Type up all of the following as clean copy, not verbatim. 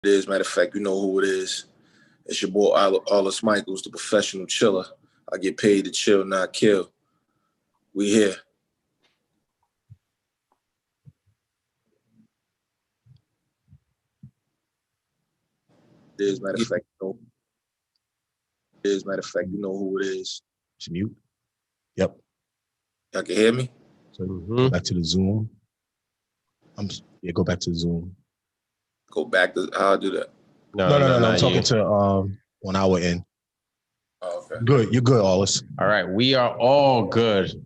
It is. Matter of fact, you know who it is. It's your boy Arlis Micheals, the professional chiller. I get paid to chill, not kill. We here. It is. Matter of fact, you know who it is. It's mute. Yep. Y'all can hear me? So go back to the Zoom. Go back to the Zoom. Go back to how I do that. No. I'm talking to on our end. Oh, okay. Good. You're good, Arlis. All right. We are all good.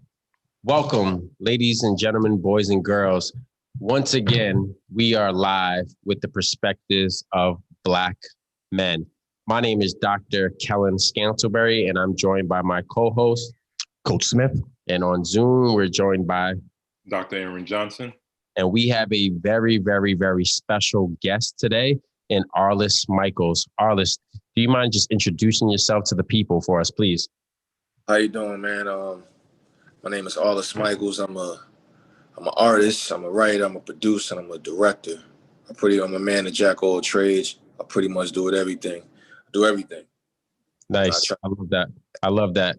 Welcome, ladies and gentlemen, boys and girls. Once again, we are live with the perspectives of Black men. My name is Dr. Kellen Scantleberry, and I'm joined by my co-host, Coach Smith. And on Zoom, we're joined by Dr. Aaron Johnson. And we have a very, very, very special guest today in Arlis Micheals. Arlis, do you mind just introducing yourself to the people for us, please? How you doing, man? My name is Arlis Micheals. I'm an artist. I'm a writer. I'm a producer. And I'm a director. I'm a man of jack of all trades. I pretty much do everything. Nice. I love that.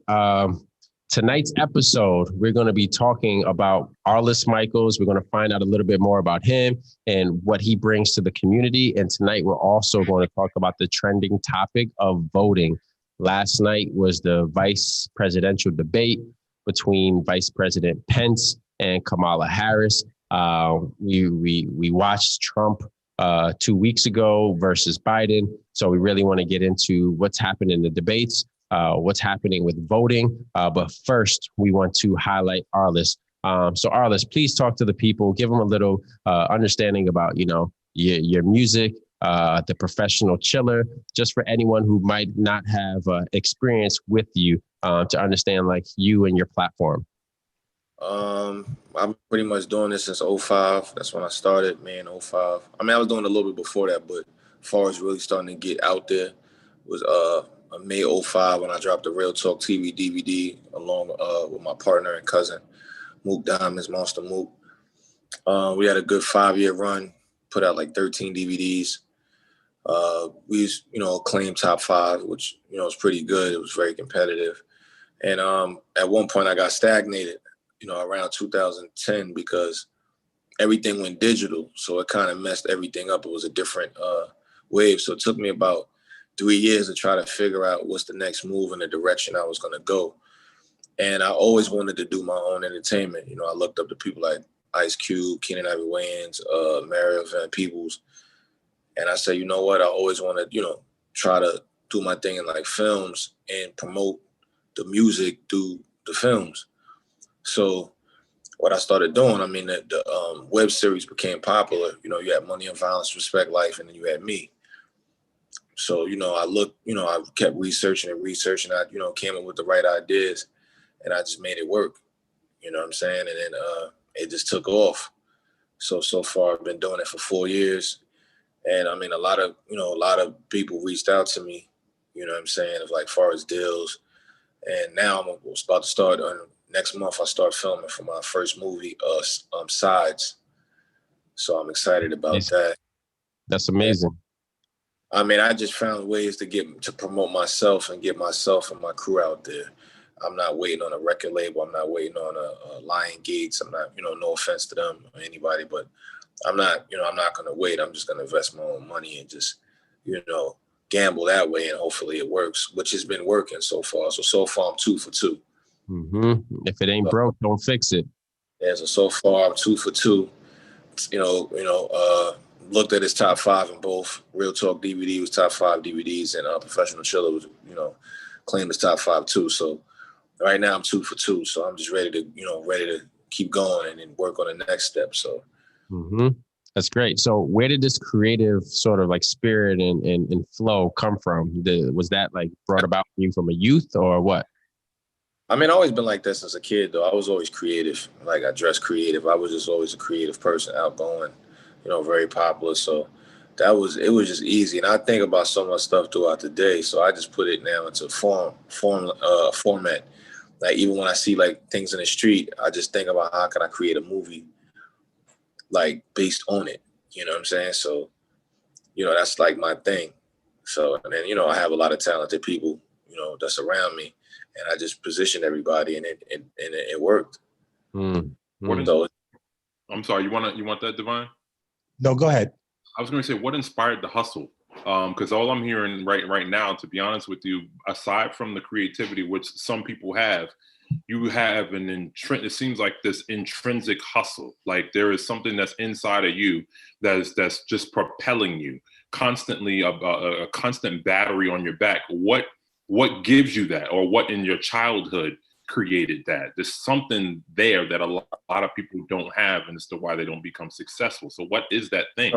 Tonight's episode, we're going to be talking about Arlis Micheals. We're going to find out a little bit more about him and what he brings to the community. And tonight, we're also going to talk about the trending topic of voting. Last night was the vice presidential debate between Vice President Pence and Kamala Harris. We watched Trump 2 weeks ago versus Biden. So we really want to get into what's happened in the debates, what's happening with voting. But first, we want to highlight Arlis. So Arlis, please talk to the people, give them a little understanding about, your music, the professional chiller, just for anyone who might not have experience with you to understand like you and your platform. I'm pretty much doing this since 05. That's when I started, man, 05. I mean, I was doing a little bit before that, but as far as really starting to get out there was May 05 when I dropped the Real Talk TV DVD along with my partner and cousin, Mook Diamonds, Monster Mook. We had a good 5-year run, put out like 13 DVDs. We claimed top 5, which, was pretty good. It was very competitive. And at one point I got stagnated, around 2010 because everything went digital. So it kind of messed everything up. It was a different wave. So it took me about 3 years to try to figure out what's the next move in the direction I was going to go. And I always wanted to do my own entertainment. I looked up to people like Ice Cube, Keenan Ivory Wayans, Mario Van Peebles. And I said, you know what? I always want to, try to do my thing in like films and promote the music through the films. So what I started doing, the web series became popular. You had Money and Violence, Respect Life, and then you had me. So, I kept researching. I, came up with the right ideas and I just made it work. You know what I'm saying? And then it just took off. So far I've been doing it for 4 years. And a lot of people reached out to me, you know what I'm saying, of like far as deals. And now I'm about to start next month. I start filming for my first movie, Sides. So I'm excited about that. That's amazing. And, I just found ways to promote myself and get myself and my crew out there. I'm not waiting on a record label. I'm not waiting on a Lion Gates. I'm not, no offense to them or anybody, but I'm not going to wait. I'm just going to invest my own money and just, gamble that way. And hopefully it works, which has been working so far. So far I'm 2 for 2. Mm-hmm. If it ain't broke, don't fix it. Yeah. So far I'm 2 for 2. Looked at his top 5 in both. Real Talk DVD was top 5 DVDs, and Professional Chiller was, claimed as top 5 too. So right now I'm 2 for 2. So I'm just ready to keep going and then work on the next step. So. Mm-hmm. That's great. So where did this creative sort of like spirit and flow come from? Was that like brought about you from a youth or what? I've always been like that since a kid, though. I was always creative. Like, I dressed creative. I was just always a creative person, outgoing, very popular. So it was just easy. And I think about so much stuff throughout the day. So I just put it now into format. Like, even when I see like things in the street, I just think about how can I create a movie like based on it. You know what I'm saying? So that's like my thing. So, and then, I have a lot of talented people, that's around me, and I just positioned everybody, and it worked. Mm-hmm. So, I'm sorry, you want that, Divine? No, go ahead. I was going to say, what inspired the hustle? Because all I'm hearing right now, to be honest with you, aside from the creativity, which some people have, you have it seems like this intrinsic hustle. Like there is something that's inside of you that's just propelling you constantly, a constant battery on your back. What gives you that, or what in your childhood created that? There's something there that a lot of people don't have, and it's to why they don't become successful. So what is that thing?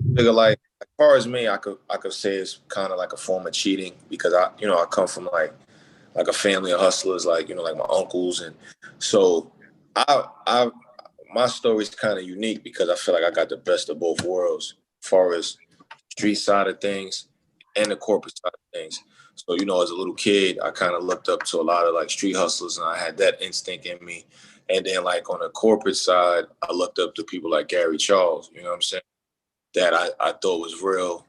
Like as far as me, I could say it's kind of like a form of cheating, because I come from like a family of hustlers, like like my uncles, and so I my story is kind of unique because I feel like I got the best of both worlds, as far as street side of things and the corporate side of things. So as a little kid, I kind of looked up to a lot of like street hustlers, and I had that instinct in me. And then like on the corporate side, I looked up to people like Gary Charles. You know what I'm saying? That I thought was real,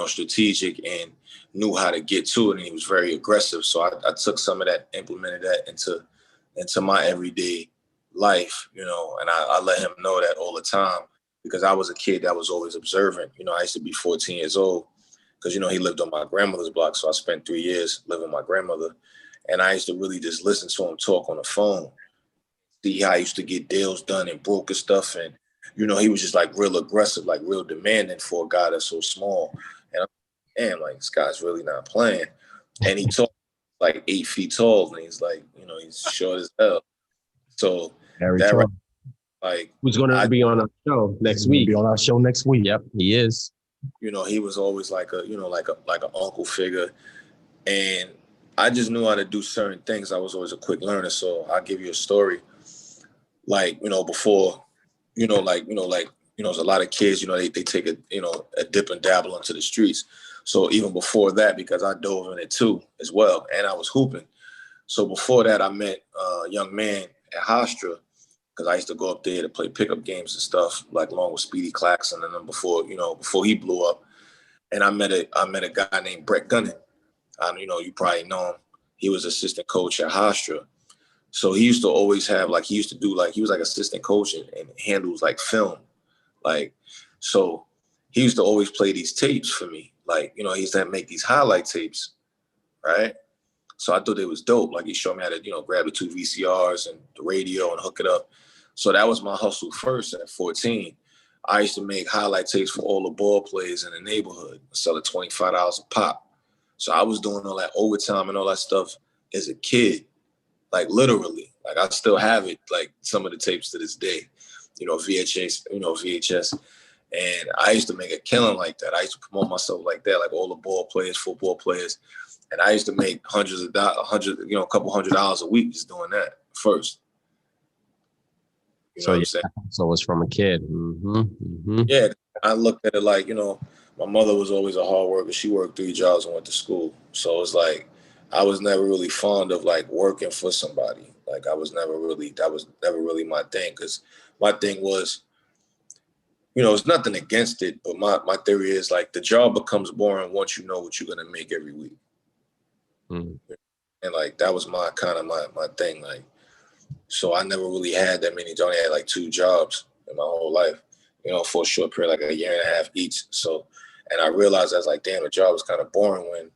strategic, and knew how to get to it, and he was very aggressive. So I took some of that, implemented that into my everyday life, and I let him know that all the time, because I was a kid that was always observant. I used to be 14 years old because, he lived on my grandmother's block. So I spent 3 years living with my grandmother, and I used to really just listen to him talk on the phone, see how he used to get deals done and broker stuff. And he was just like real aggressive, like real demanding for a guy that's so small. And I'm like, damn, like this guy's really not playing. And he talked like 8 feet tall, and he's like, he's short as hell. So that like who's going to be on our show next week? Be on our show next week. Yep, he is. He was always like a, like an uncle figure, and I just knew how to do certain things. I was always a quick learner. So I'll give you a story. Like before. There's a lot of kids, they take a dip and dabble into the streets. So even before that, because I dove in it too as well, and I was hooping. So before that, I met a young man at Hofstra, because I used to go up there to play pickup games and stuff, like along with Speedy Claxton, and then before he blew up. And I met a guy named Brett Gunning. You probably know him. He was assistant coach at Hofstra. So he used to always have, like, he was like assistant coach and handles like film. Like, so he used to always play these tapes for me. Like, he used to make these highlight tapes, right? So I thought it was dope. Like, he showed me how to, grab the 2 VCRs and the radio and hook it up. So that was my hustle first at 14. I used to make highlight tapes for all the ball players in the neighborhood, sell it $25 a pop. So I was doing all that overtime and all that stuff as a kid. Like literally, like I still have it, like some of the tapes to this day, VHS. And I used to make a killing like that. I used to promote myself like that, like all the ball players, football players. And I used to make a couple $100 a week just doing that first. So it was from a kid. Mm-hmm. Mm-hmm. Yeah, I looked at it like, my mother was always a hard worker. She worked 3 jobs and went to school. So it's like, I was never really fond of like working for somebody. Like that was never really my thing. Because my thing was, it's nothing against it, but my theory is like the job becomes boring once you know what you're gonna make every week. Mm. And like that was my thing. Like, so I never really had that many. I only had like 2 jobs in my whole life, for a short period, like a year and a half each. So, and I realized I was like, damn, the job was kind of boring when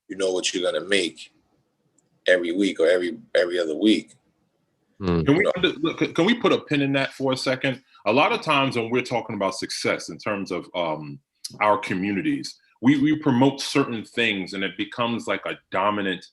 you know what you're gonna make every week or every other week. Can we put a pin in that for a second? A lot of times when we're talking about success in terms of our communities, we promote certain things, and it becomes like a dominant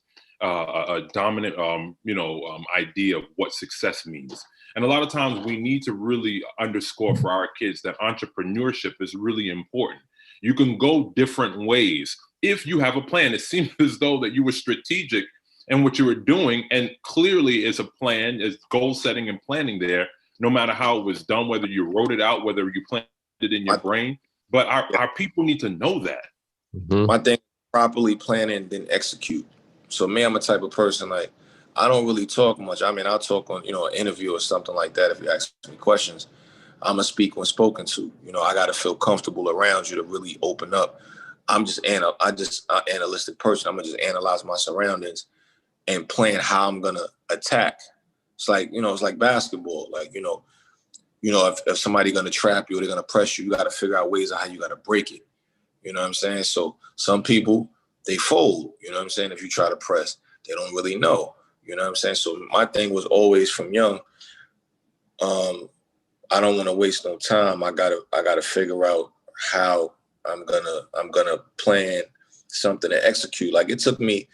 idea of what success means. And a lot of times we need to really underscore for our kids that entrepreneurship is really important. You can go different ways if you have a plan. It seems as though that you were strategic in what you were doing, and clearly is a plan, is goal setting and planning there, no matter how it was done, whether you wrote it out, whether you planned it in your brain. But our people need to know that. Mm-hmm. My thing, properly planning, then execute. So me, I'm a type of person, like, I don't really talk much. I mean, I'll talk on, an interview or something like that if you ask me questions. I'm gonna speak when spoken to. You know, I gotta feel comfortable around you to really open up. I'm just an analytic person. I'm gonna just analyze my surroundings and plan how I'm gonna attack. It's like, you know, it's like basketball. Like, if somebody gonna trap you or they're gonna press you, you gotta figure out ways of how you gotta break it. You know what I'm saying? So some people, they fold, you know what I'm saying? If you try to press, they don't really know. You know what I'm saying? So my thing was always from young, I don't want to waste no time. I gotta figure out how I'm gonna plan something to execute. Like, it took me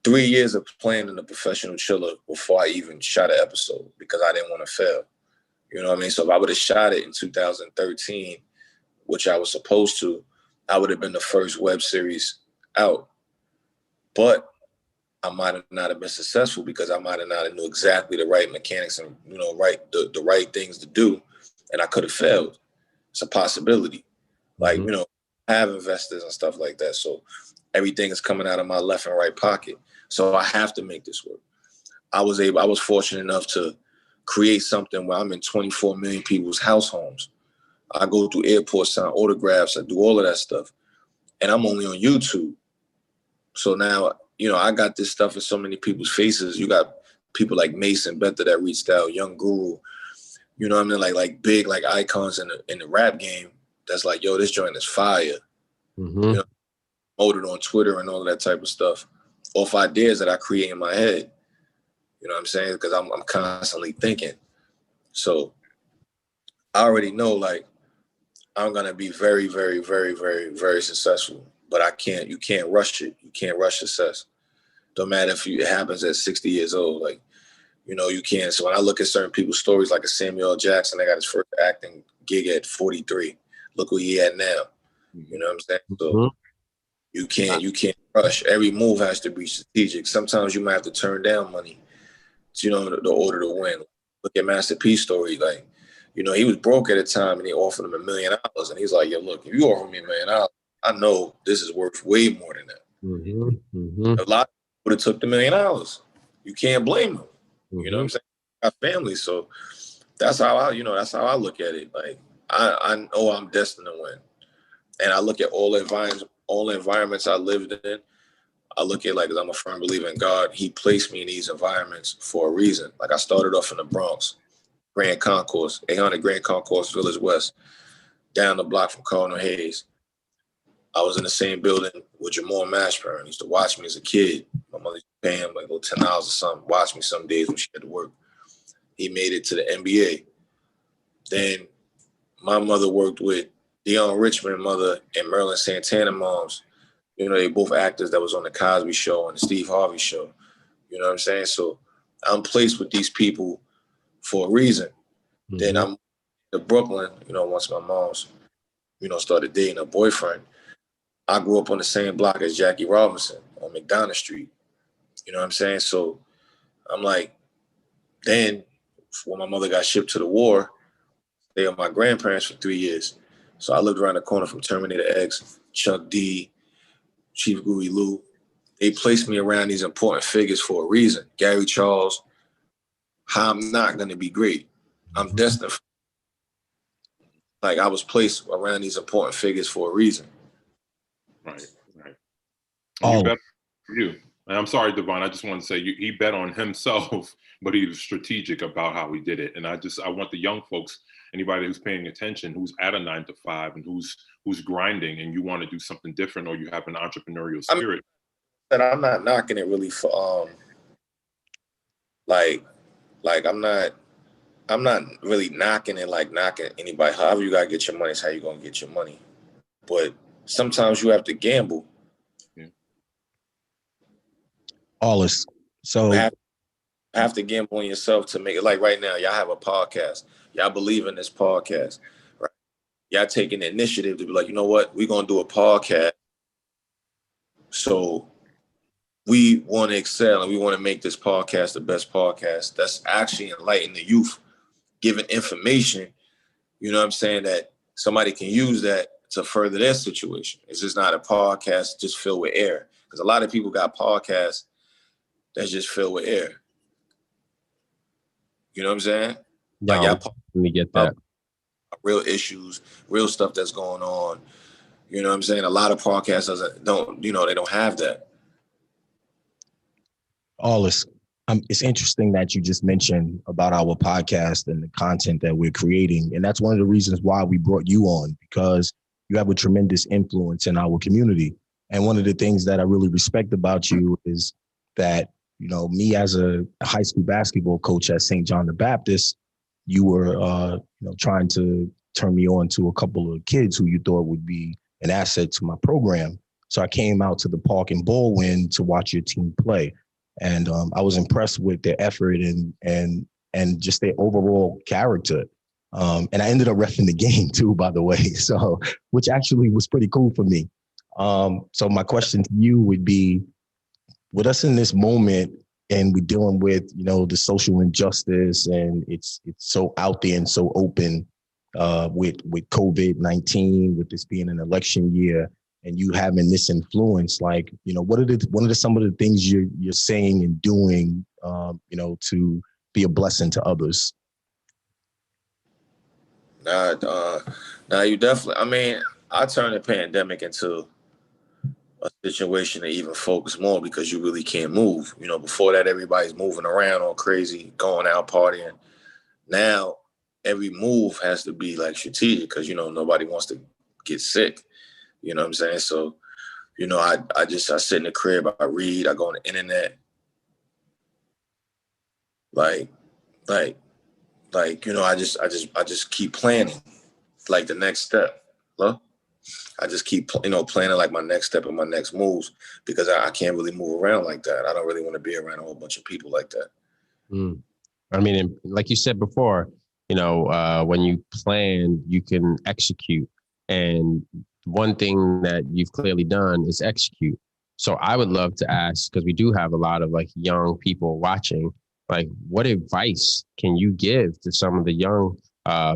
3 years of planning a professional chiller before I even shot an episode because I didn't want to fail. You know what I mean? So if I would have shot it in 2013, which I was supposed to, I would have been the first web series out. But I might not have been successful because I might have not knew exactly the right mechanics and, the right things to do. And I could have failed. It's a possibility. Like, I have investors and stuff like that. So everything is coming out of my left and right pocket. So I have to make this work. I was fortunate enough to create something where I'm in 24 million people's house homes. I go through airports, sign autographs, I do all of that stuff. And I'm only on YouTube. So now, I got this stuff in so many people's faces. You got people like Mason Bethel that reached out, Young Guru, you know what I mean? Like big, like icons in the rap game. That's like, yo, this joint is fire. Promoted on Twitter and all of that type of stuff. Off ideas that I create in my head. You know what I'm saying? Because I'm constantly thinking. So I already know, like, I'm gonna be very, very, very, very, very successful. But you can't rush it. You can't rush success. Don't matter if it happens at 60 years old. Like, you can't. So when I look at certain people's stories, like a Samuel L. Jackson, they got his first acting gig at 43. Look where he at now. You know what I'm saying? So you can't rush. Every move has to be strategic. Sometimes you might have to turn down money, the order to win. Look at Master P's story. Like, he was broke at the time and they offered him $1 million. And he's like, yo, look, if you offer me $1 million, I know this is worth way more than that. A lot of people would have took the $1 million. You can't blame them. You know what I'm saying? I got family. So that's how I look at it. Like, I know I'm destined to win. And I look at all the environments I lived in. I look at, like, 'cause I'm a firm believer in God. He placed me in these environments for a reason. Like, I started off in the Bronx, Grand Concourse, 800 Grand Concourse, Village West, down the block from Cardinal Hayes. I was in the same building with Jamal Mashburn. He used to watch me as a kid. My mother used to pay him like $10 or something, watch me some days when she had to work. He made it to the NBA. Then my mother worked with Deion Richmond mother and Merlin Santana moms. They both actors that was on the Cosby Show and the Steve Harvey Show. You know what I'm saying? So I'm placed with these people for a reason. Then I'm to Brooklyn, once my mom's, started dating her boyfriend. I grew up on the same block as Jackie Robinson on McDonough Street. You know what I'm saying? So I'm like, then when my mother got shipped to the war, they were my grandparents for 3 years. So I lived around the corner from Terminator X, Chuck D, Chief Gooey Lou. They placed me around these important figures for a reason. Gary Charles. How I'm not going to be great. I'm destined. Like, I was placed around these important figures for a reason. Right. And bet on you. And I'm sorry, Devon. I just want to say he bet on himself, but he was strategic about how he did it. And I want the young folks, anybody who's paying attention, who's at a 9 to 5 and who's grinding, and you want to do something different, or you have an entrepreneurial spirit. I'm not knocking it really for like I'm not really knocking it, like knocking anybody. However you gotta get your money is how you gonna get your money. But sometimes you have to gamble. Arlis. So have to gamble on yourself to make it. Like right now, y'all have a podcast. Y'all believe in this podcast, right? Y'all taking the initiative to be like, you know what? We're gonna do a podcast. So we want to excel and we want to make this podcast the best podcast that's actually enlightening the youth, giving information, you know what I'm saying, that somebody can use that to further their situation. It's just not a podcast just filled with air. Because a lot of people got podcasts that's just filled with air. You know what I'm saying? No, like let me get that. real issues, real stuff that's going on. You know what I'm saying? A lot of podcasts they don't have that. Arlis, it's interesting that you just mentioned about our podcast and the content that we're creating. And that's one of the reasons why we brought you on, because you have a tremendous influence in our community. And one of the things that I really respect about you is that, you know, me as a high school basketball coach at St. John the Baptist, you were, trying to turn me on to a couple of kids who you thought would be an asset to my program. So I came out to the park in Baldwin to watch your team play. And I was impressed with their effort and just their overall character. And I ended up reffing the game too, by the way. So, which actually was pretty cool for me. So my question to you would be, with us in this moment, and we're dealing with, the social injustice, and it's so out there and so open with COVID-19, with this being an election year, and you having this influence, like, what are some of the things you're saying and doing, to be a blessing to others? You definitely. I mean, I turned the pandemic into a situation to even focus more, because you really can't move. Before that, everybody's moving around all crazy, going out partying. Now, every move has to be like strategic, because nobody wants to get sick. You know what I'm saying? So, I sit in the crib, I read, I go on the internet. I just keep planning, like, the next step. Hello? I just keep, planning like my next step and my next moves, because I can't really move around like that. I don't really want to be around a whole bunch of people like that. I mean, like you said before, when you plan, you can execute. And one thing that you've clearly done is execute. So I would love to ask, because we do have a lot of like young people watching, like, what advice can you give to some of the young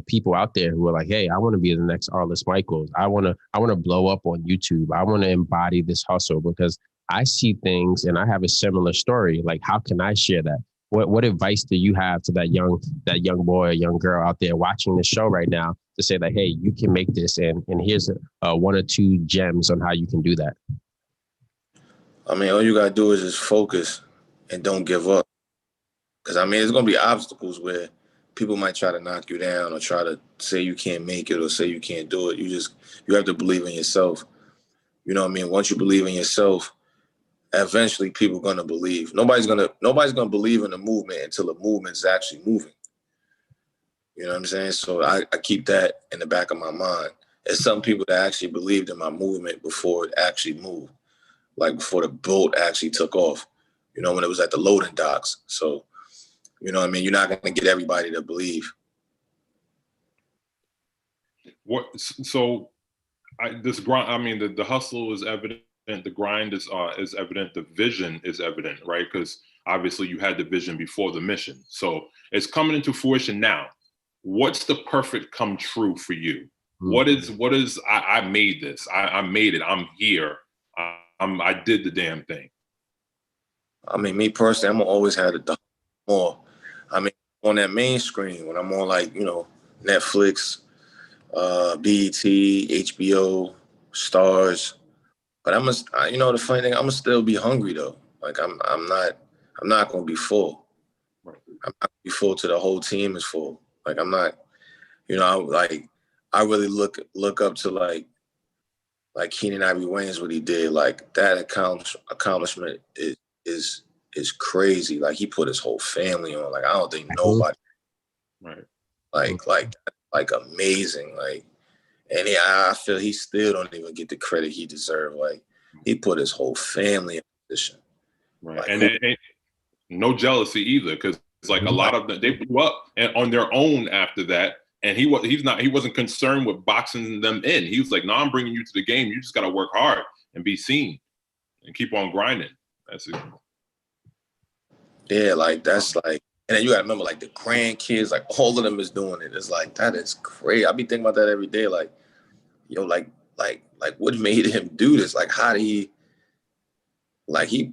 people out there who are like, hey, I want to be the next Arlis Micheals. I want to blow up on YouTube. I want to embody this hustle, because I see things and I have a similar story. Like, how can I share that? What advice do you have to that young boy or young girl out there watching this show right now to say that, hey, you can make this, and here's one or two gems on how you can do that? I mean, all you got to do is just focus and don't give up. Because, I mean, there's going to be obstacles where people might try to knock you down or try to say you can't make it or say you can't do it. You have to believe in yourself. You know what I mean? Once you believe in yourself, eventually people are going to believe. Nobody's going to believe in the movement until the movement's actually moving. You know what I'm saying? So I keep that in the back of my mind. There's some people that actually believed in my movement before it actually moved, like before the boat actually took off, when it was at the loading docks. So, you know what I mean? You're not going to get everybody to believe. So this grind, I mean, the hustle is evident. The grind is evident. The vision is evident, right? Because obviously you had the vision before the mission. So it's coming into fruition now. What's the perfect come true for you? Mm-hmm. What is I made this. I made it. I'm here. I did the damn thing. I mean, me personally, I'm gonna always have the more. I mean, on that main screen, when I'm on, like, Netflix, BET, HBO, Stars. But the funny thing, I'm gonna still be hungry though. Like, I'm not gonna be full. Right. I'm not gonna be full till the whole team is full. Like, I'm not, I really look up to like Keenan Ivory Wayans, what he did. Like, that accomplishment is crazy. Like, he put his whole family on. Like, I don't think nobody. Right. Like amazing. Like, and I feel he still don't even get the credit he deserved. Like, he put his whole family in position. Right. Like, and no jealousy either, because it's like a lot of them, they blew up and on their own after that. And he wasn't concerned with boxing them in. He was like, no, I'm bringing you to the game. You just got to work hard and be seen and keep on grinding. That's it. Yeah, like, that's like, and then you got to remember, like, the grandkids, like, all of them is doing it. It's like, that is crazy. I be thinking about that every day. Like, like what made him do this? Like, how did he, like, he really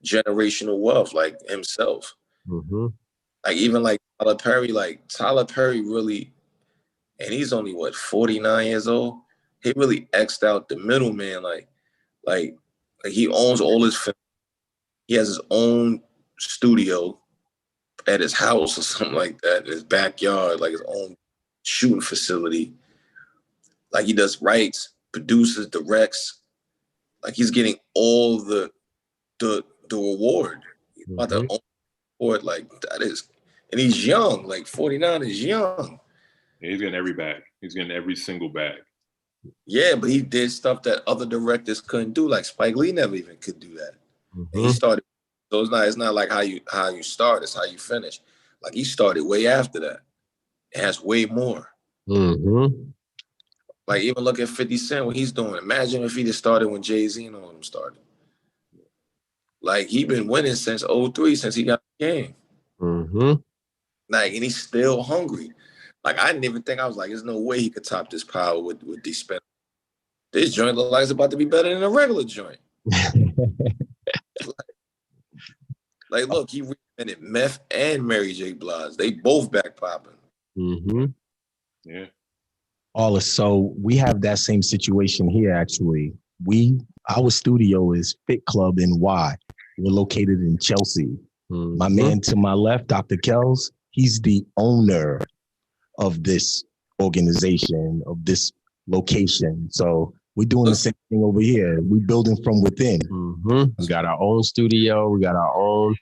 generational wealth, like, himself. Mm-hmm. Like, even like Tyler Perry really, and he's only 49 years old. He really X'd out the middleman. Like he owns all his film. He has his own studio at his house or something like that, in his backyard, like his own shooting facility. Like he does writes, produces, directs. Like he's getting all the reward. He's about to own reward like that is, and he's young. Like 49 is young. Yeah, he's getting every bag. He's getting every single bag. Yeah, but he did stuff that other directors couldn't do. Like Spike Lee never even could do that. And he started. So it's not like how you start. It's how you finish. Like he started way after that. It has way more. Like even look at 50 Cent, what he's doing. Imagine if he just started when Jay-Z and all of them started. Like he been winning since 03, since he got the game. Like, and he's still hungry. Like I didn't even think, I was like, there's no way he could top this power with these spin. This joint looks like it's about to be better than a regular joint. like look, he reinvented meth and Mary J. Blige. They both back popping. Yeah. Arlis, so we have that same situation here, actually. Our studio is Fit Club NY. We're located in Chelsea. My man to my left, Dr. Kells, he's the owner of this organization, of this location. So we're doing the same thing over here. We're building from within. We got our own studio. We got our own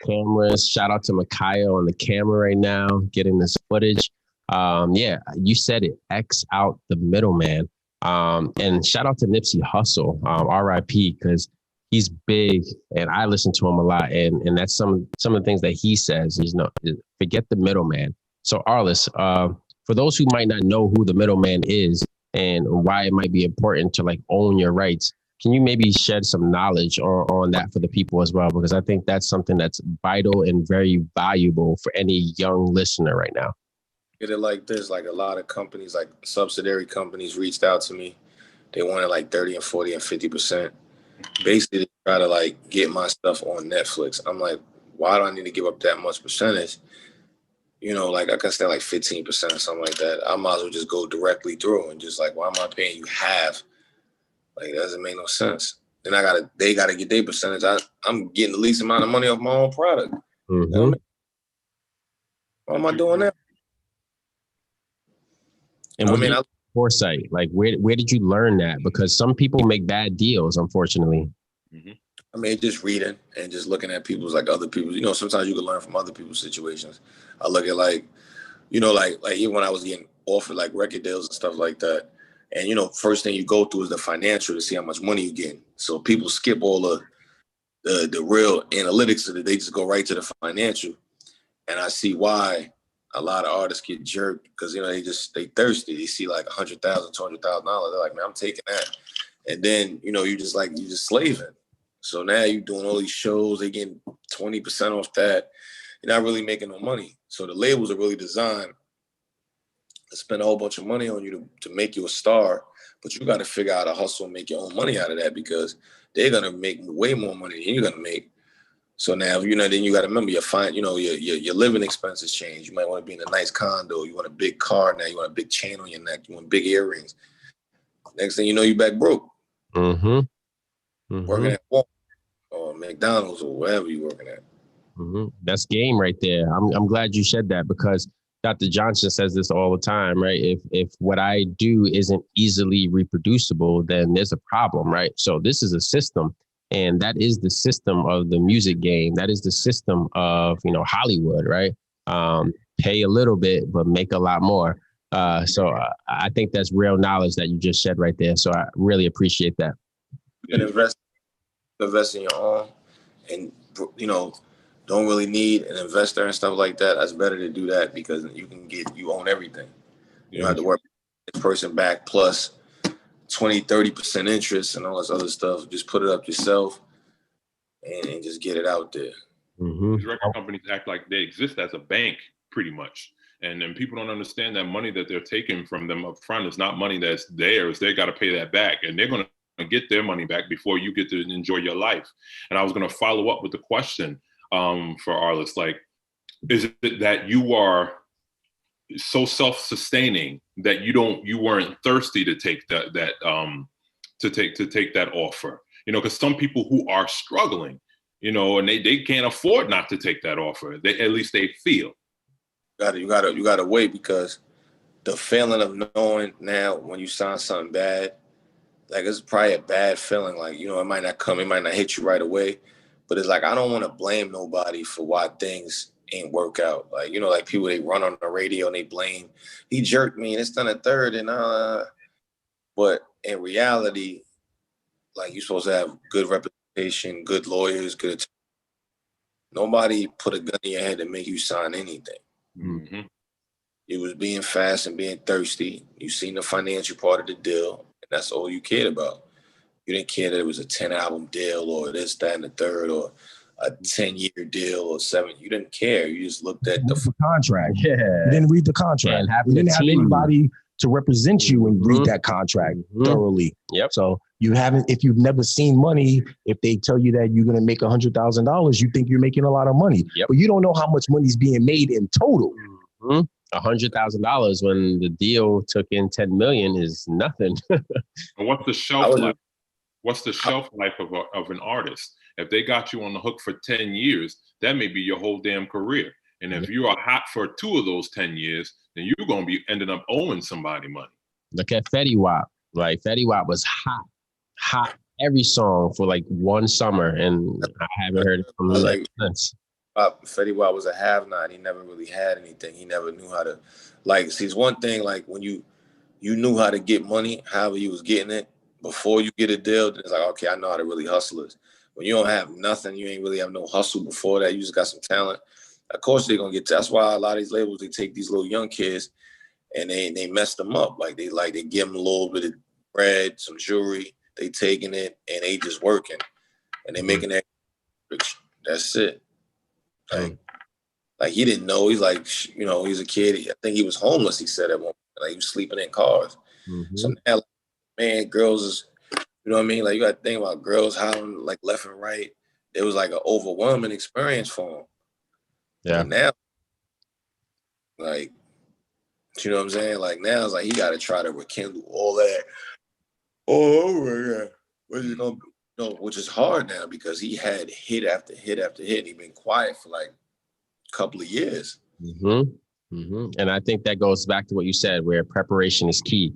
cameras. Shout out to Micaiah on the camera right now, getting this footage. Yeah, you said it. X out the middleman. And shout out to Nipsey Hussle, RIP, because he's big and I listen to him a lot. And that's some of the things that he says. He's forget the middleman. So Arlis, for those who might not know who the middleman is and why it might be important to like own your rights, can you maybe shed some knowledge on that for the people as well? Because I think that's something that's vital and very valuable for any young listener right now. Get it like this, like a lot of companies, like subsidiary companies reached out to me. They wanted like 30 and 40 and 50%. Basically, to try to like get my stuff on Netflix. I'm like, why do I need to give up that much percentage? You know, like I can stay like 15% or something like that. I might as well just go directly through and just like, why am I paying you half? Like, that doesn't make no sense. Then they gotta get their percentage. I'm getting the least amount of money off my own product. You know what I mean? Why am I doing that? And what foresight? Like, where did you learn that? Because some people make bad deals, unfortunately. I mean, just reading and just looking at people's, like other people's, you know, sometimes you can learn from other people's situations. I look at like, you know, like even when I was getting offered like record deals and stuff like that. And, you know, first thing you go through is the financial to see how much money you're getting. So people skip all the real analytics so that they just go right to the financial. And I see why a lot of artists get jerked because, you know, they thirsty. They see like $100,000, $200,000. They're like, man, I'm taking that. And then, you know, you just slaving. So now you're doing all these shows. They getting 20% off that. You're not really making no money. So the labels are really designed to spend a whole bunch of money on you to make you a star. But you got to figure out how to hustle and make your own money out of that because they're going to make way more money than you're going to make. So now, you know, then you got to remember your living expenses change. You might want to be in a nice condo. You want a big car now. You want a big chain on your neck. You want big earrings. Next thing you know, you back broke. Working at Walmart or McDonald's or wherever you're working at. That's game right there. I'm glad you said that because Dr. Johnson says this all the time, right? If what I do isn't easily reproducible, then there's a problem, right? So this is a system. And that is the system of the music game. That is the system of, you know, Hollywood, right? Pay a little bit, but make a lot more. So I think that's real knowledge that you just shed right there. So I really appreciate that. You can invest in your own and, you know, don't really need an investor and stuff like that. That's better to do that because you own everything. You don't have to work this person back plus 20-30% interest and all this other stuff. Just put it up yourself and just get it out there. These record companies act like they exist as a bank pretty much. And then people don't understand that money that they're taking from them up front is not money that's theirs. They got to pay that back and they're going to get their money back before you get to enjoy your life. And I was going to follow up with the question for Arlis, like, is it that you are so self-sustaining that you weren't thirsty to take that to take that offer? You know, because some people who are struggling, you know, and they can't afford not to take that offer. At least they feel. You gotta wait, because the feeling of knowing now when you sign something bad, like it's probably a bad feeling. Like, you know, it might not hit you right away, but it's like I don't want to blame nobody for why things ain't work out. Like, you know, like people, they run on the radio and they blame, he jerked me and it's done a third and but in reality, like, you're supposed to have good reputation, good lawyers, good. Nobody put a gun in your head to make you sign anything. Mm-hmm. You was being fast and being thirsty. You seen the financial part of the deal, and that's all you cared about. You didn't care that it was a 10-album deal or this, that, and the third, or a 10-year deal or 7. You didn't care. You just looked at the contract. Yeah. You didn't read the contract. You didn't have anybody to represent you and read that contract thoroughly. Yep. So if you've never seen money, if they tell you that you're going to make $100,000, you think you're making a lot of money, but you don't know how much money is being made in total. $100,000 when the deal took in $10 million is nothing. And what's the shelf life? What's the shelf life of an artist? If they got you on the hook for 10 years, that may be your whole damn career. And if you are hot for 2 of those 10 years, then you're going to be ending up owing somebody money. Look at Fetty Wap. Like, Fetty Wap was hot every song for like one summer, and I haven't heard it from him since. Fetty Wap was a have-not. He never really had anything. He never knew how to, like, see, it's one thing, like, when you knew how to get money, however you was getting it, before you get a deal, then it's like, okay, I know how to really hustle this. When you don't have nothing, you ain't really have no hustle before that, you just got some talent, of course they're going to get to. That's why a lot of these labels, they take these little young kids and they mess them up. Like they give them a little bit of bread, some jewelry, they taking it and they just working and they making that rich. That's it. Like he didn't know. He's like, you know, he's a kid. I think he was homeless, he said at one point. Like he was sleeping in cars. So now, man, girls is, you know what I mean? Like, you got to think about girls hollering like left and right. It was like an overwhelming experience for him. Yeah. And now, like, you know what I'm saying? Like, now it's like he got to try to rekindle all that all over again. Which is hard now because he had hit after hit after hit. And he's been quiet for like a couple of years. And I think that goes back to what you said, where preparation is key.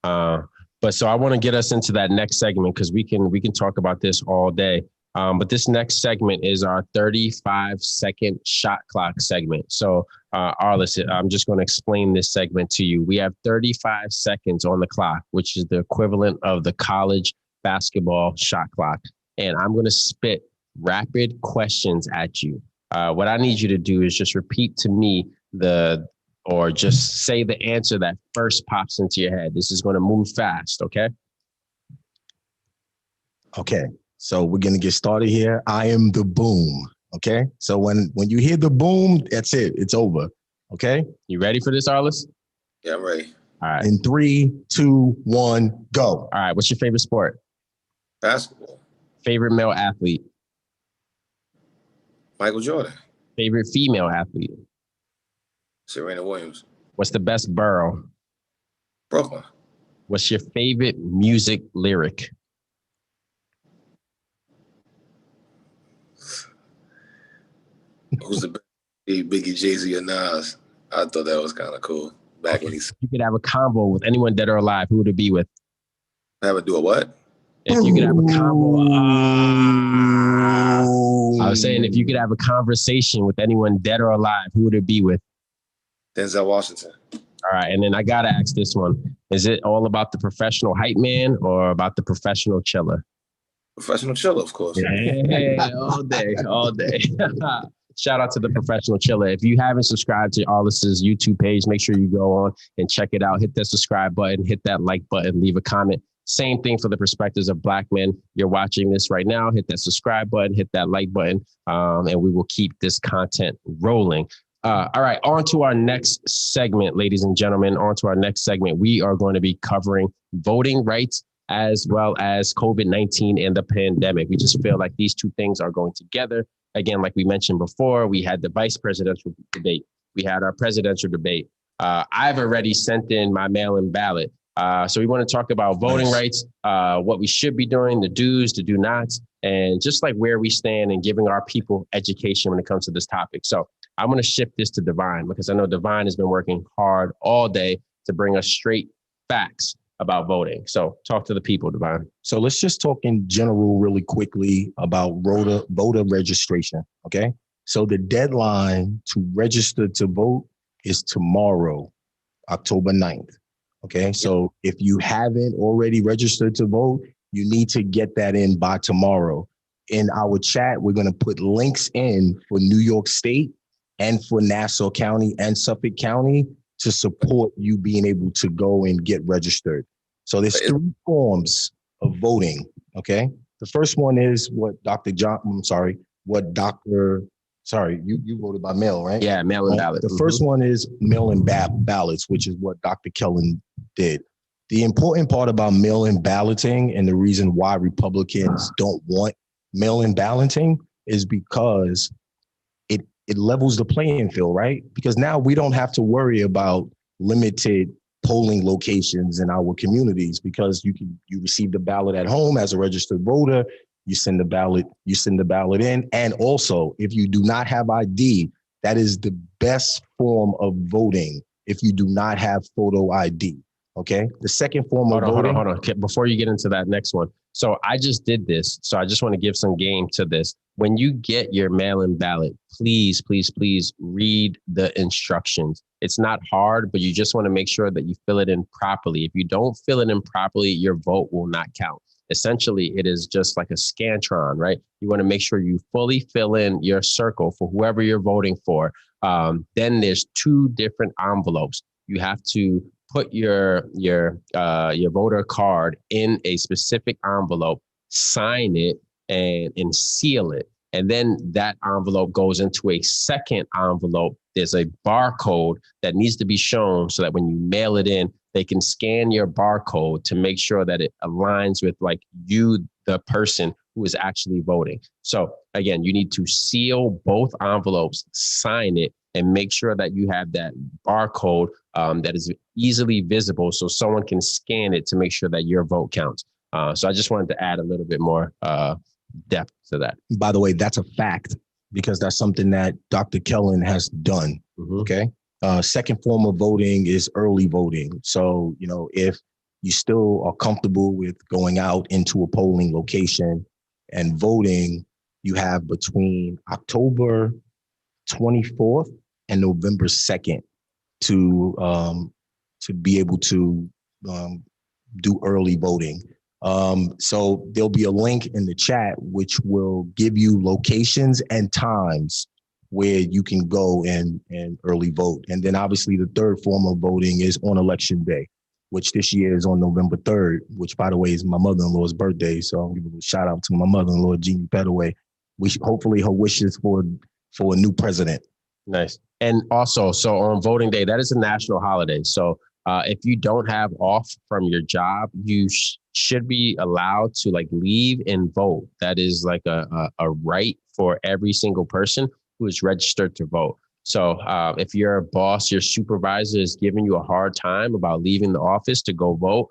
But so I want to get us into that next segment because we can talk about this all day. But this next segment is our 35-second shot clock segment. So, Arlis, I'm just going to explain this segment to you. We have 35 seconds on the clock, which is the equivalent of the college basketball shot clock. And I'm going to spit rapid questions at you. What I need you to do is just repeat to me or just say the answer that first pops into your head. This is going to move fast, okay? Okay, so we're going to get started here. I am the boom, okay? So when you hear the boom, that's it. It's over, okay? You ready for this, Arlis? Yeah, I'm ready. All right. In 3, 2, 1, go. All right, what's your favorite sport? Basketball. Favorite male athlete? Michael Jordan. Favorite female athlete? Serena Williams. What's the best borough? Brooklyn. What's your favorite music lyric? Who's the best? Biggie, Jay-Z, or Nas? I thought that was kind of cool. Back when You could have a convo with anyone dead or alive, who would it be with? Have a do a what? If you could have a convo, I was saying if you could have a conversation with anyone dead or alive, who would it be with? Denzel Washington. All right, and then I gotta ask this one: is it all about the professional hype man or about the professional chiller? Professional chiller, of course. Yeah, all day. Shout out to the professional chiller. If you haven't subscribed to Arlis's YouTube page, make sure you go on and check it out. Hit that subscribe button, hit that like button, leave a comment. Same thing for the perspectives of Black men. You're watching this right now. Hit that subscribe button, hit that like button, and we will keep this content rolling. All right, on to our next segment, ladies and gentlemen. On to our next segment. We are going to be covering voting rights as well as COVID-19 and the pandemic. We just feel like these two things are going together. again, like we mentioned before, we had the vice presidential debate. We had our presidential debate. I've already sent in my mail-in ballot. So we want to talk about voting rights, what we should be doing, the do's, the do-nots, and just like where we stand and giving our people education when it comes to this topic. So I'm going to shift this to Divine because I know Divine has been working hard all day to bring us straight facts about voting. So talk to the people, Divine. So let's just talk in general really quickly about voter registration, okay? So the deadline to register to vote is tomorrow, October 9th, okay? So if you haven't already registered to vote, you need to get that in by tomorrow. In our chat, we're gonna put links in for New York State and for Nassau County and Suffolk County to support you being able to go and get registered. So there's 3 forms of voting, okay? The first one is what you voted by mail, right? Yeah, mail-in ballot. The first one is mail-in ballots, which is what Dr. Kellen did. The important part about mail-in balloting and the reason why Republicans don't want mail-in balloting is because it levels the playing field, right? Because now we don't have to worry about limited polling locations in our communities because you receive the ballot at home as a registered voter, you send the ballot in. And also, if you do not have ID, that is the best form of voting if you do not have photo ID. Okay. The second form of voting. Hold on. Before you get into that next one. So I just did this. So I just want to give some game to this. When you get your mail-in ballot, please, please, please read the instructions. It's not hard, but you just want to make sure that you fill it in properly. If you don't fill it in properly, your vote will not count. Essentially, it is just like a Scantron, right? You want to make sure you fully fill in your circle for whoever you're voting for. Then there's 2 different envelopes. You have to put your voter card in a specific envelope, sign it, and seal it. And then that envelope goes into a second envelope. There's a barcode that needs to be shown so that when you mail it in, they can scan your barcode to make sure that it aligns with like you, the person who is actually voting. So again, you need to seal both envelopes, sign it, and make sure that you have that barcode that is easily visible so someone can scan it to make sure that your vote counts. So I just wanted to add a little bit more depth to that. By the way, that's a fact because that's something that Dr. Kellen has done, okay? Second form of voting is early voting. So, if you still are comfortable with going out into a polling location and voting, you have between October 24th and November 2nd to be able to do early voting. So there'll be a link in the chat which will give you locations and times where you can go and early vote. And then obviously the third form of voting is on election day, which this year is on November 3rd, which by the way is my mother-in-law's birthday. So I'll give a shout out to my mother-in-law, Jeannie Petaway. Hopefully her wishes for a new president. Nice. And also, so on voting day, that is a national holiday. So if you don't have off from your job, you should be allowed to leave and vote. That is like a right for every single person who is registered to vote. So if your boss, your supervisor is giving you a hard time about leaving the office to go vote,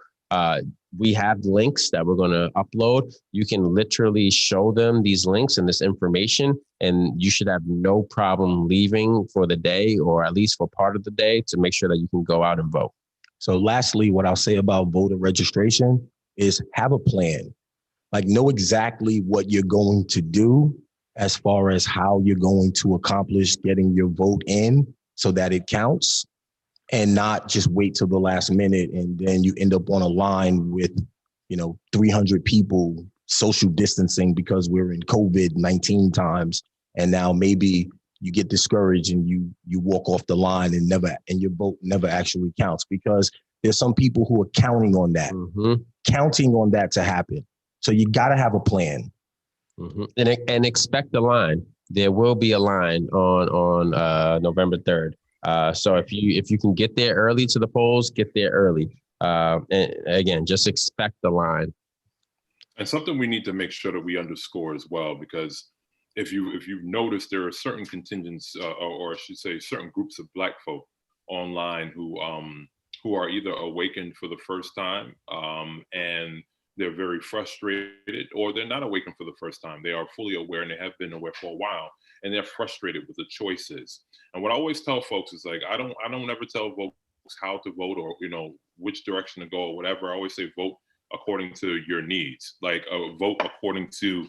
we have links that we're going to upload. You can literally show them these links and this information, and you should have no problem leaving for the day or at least for part of the day to make sure that you can go out and vote. So lastly, what I'll say about voter registration is have a plan. Know exactly what you're going to do as far as how you're going to accomplish getting your vote in so that it counts, and not just wait till the last minute and then you end up on a line with 300 people social distancing because we're in COVID-19 times, and now maybe you get discouraged and you walk off the line and your vote never actually counts, because there's some people who are counting on that to happen. So you got to have a plan. And expect the line. There will be a line on November 3rd. So if you can get there early to the polls, get there early. And again, just expect the line. And something we need to make sure that we underscore as well, because if you've noticed, there are certain contingents, or I should say, certain groups of Black folk online who are either awakened for the first time, and they're very frustrated, or they're not awakened for the first time. They are fully aware, and they have been aware for a while, and they're frustrated with the choices. And what I always tell folks is, like, I don't ever tell folks how to vote, or which direction to go, or whatever. I always say vote according to your needs, like vote according to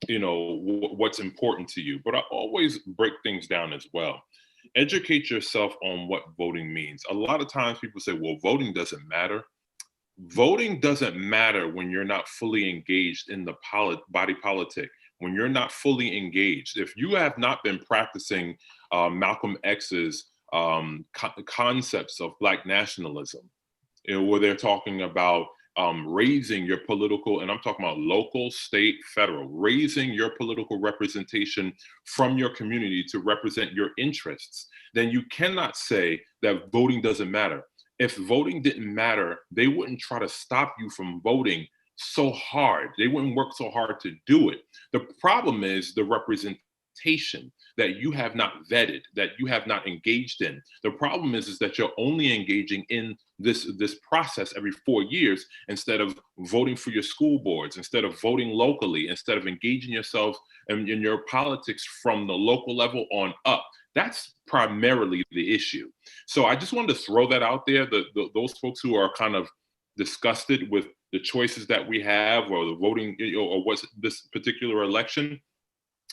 what's important to you. But I always break things down as well. Educate yourself on what voting means. A lot of times people say, well, voting doesn't matter. Voting doesn't matter when you're not fully engaged in the body politic, when you're not fully engaged. If you have not been practicing Malcolm X's concepts of Black nationalism, where they're talking about raising your political, and I'm talking about local, state, federal, raising your political representation from your community to represent your interests, then you cannot say that voting doesn't matter. If voting didn't matter, they wouldn't try to stop you from voting so hard. They wouldn't work so hard to do it. The problem is the representation that you have not vetted, that you have not engaged in. The problem is that you're only engaging in this process every 4 years, instead of voting for your school boards, instead of voting locally, instead of engaging yourself in your politics from the local level on up. That's primarily the issue. So I just wanted to throw that out there. Those folks who are kind of disgusted with the choices that we have, or the voting, or what's this particular election,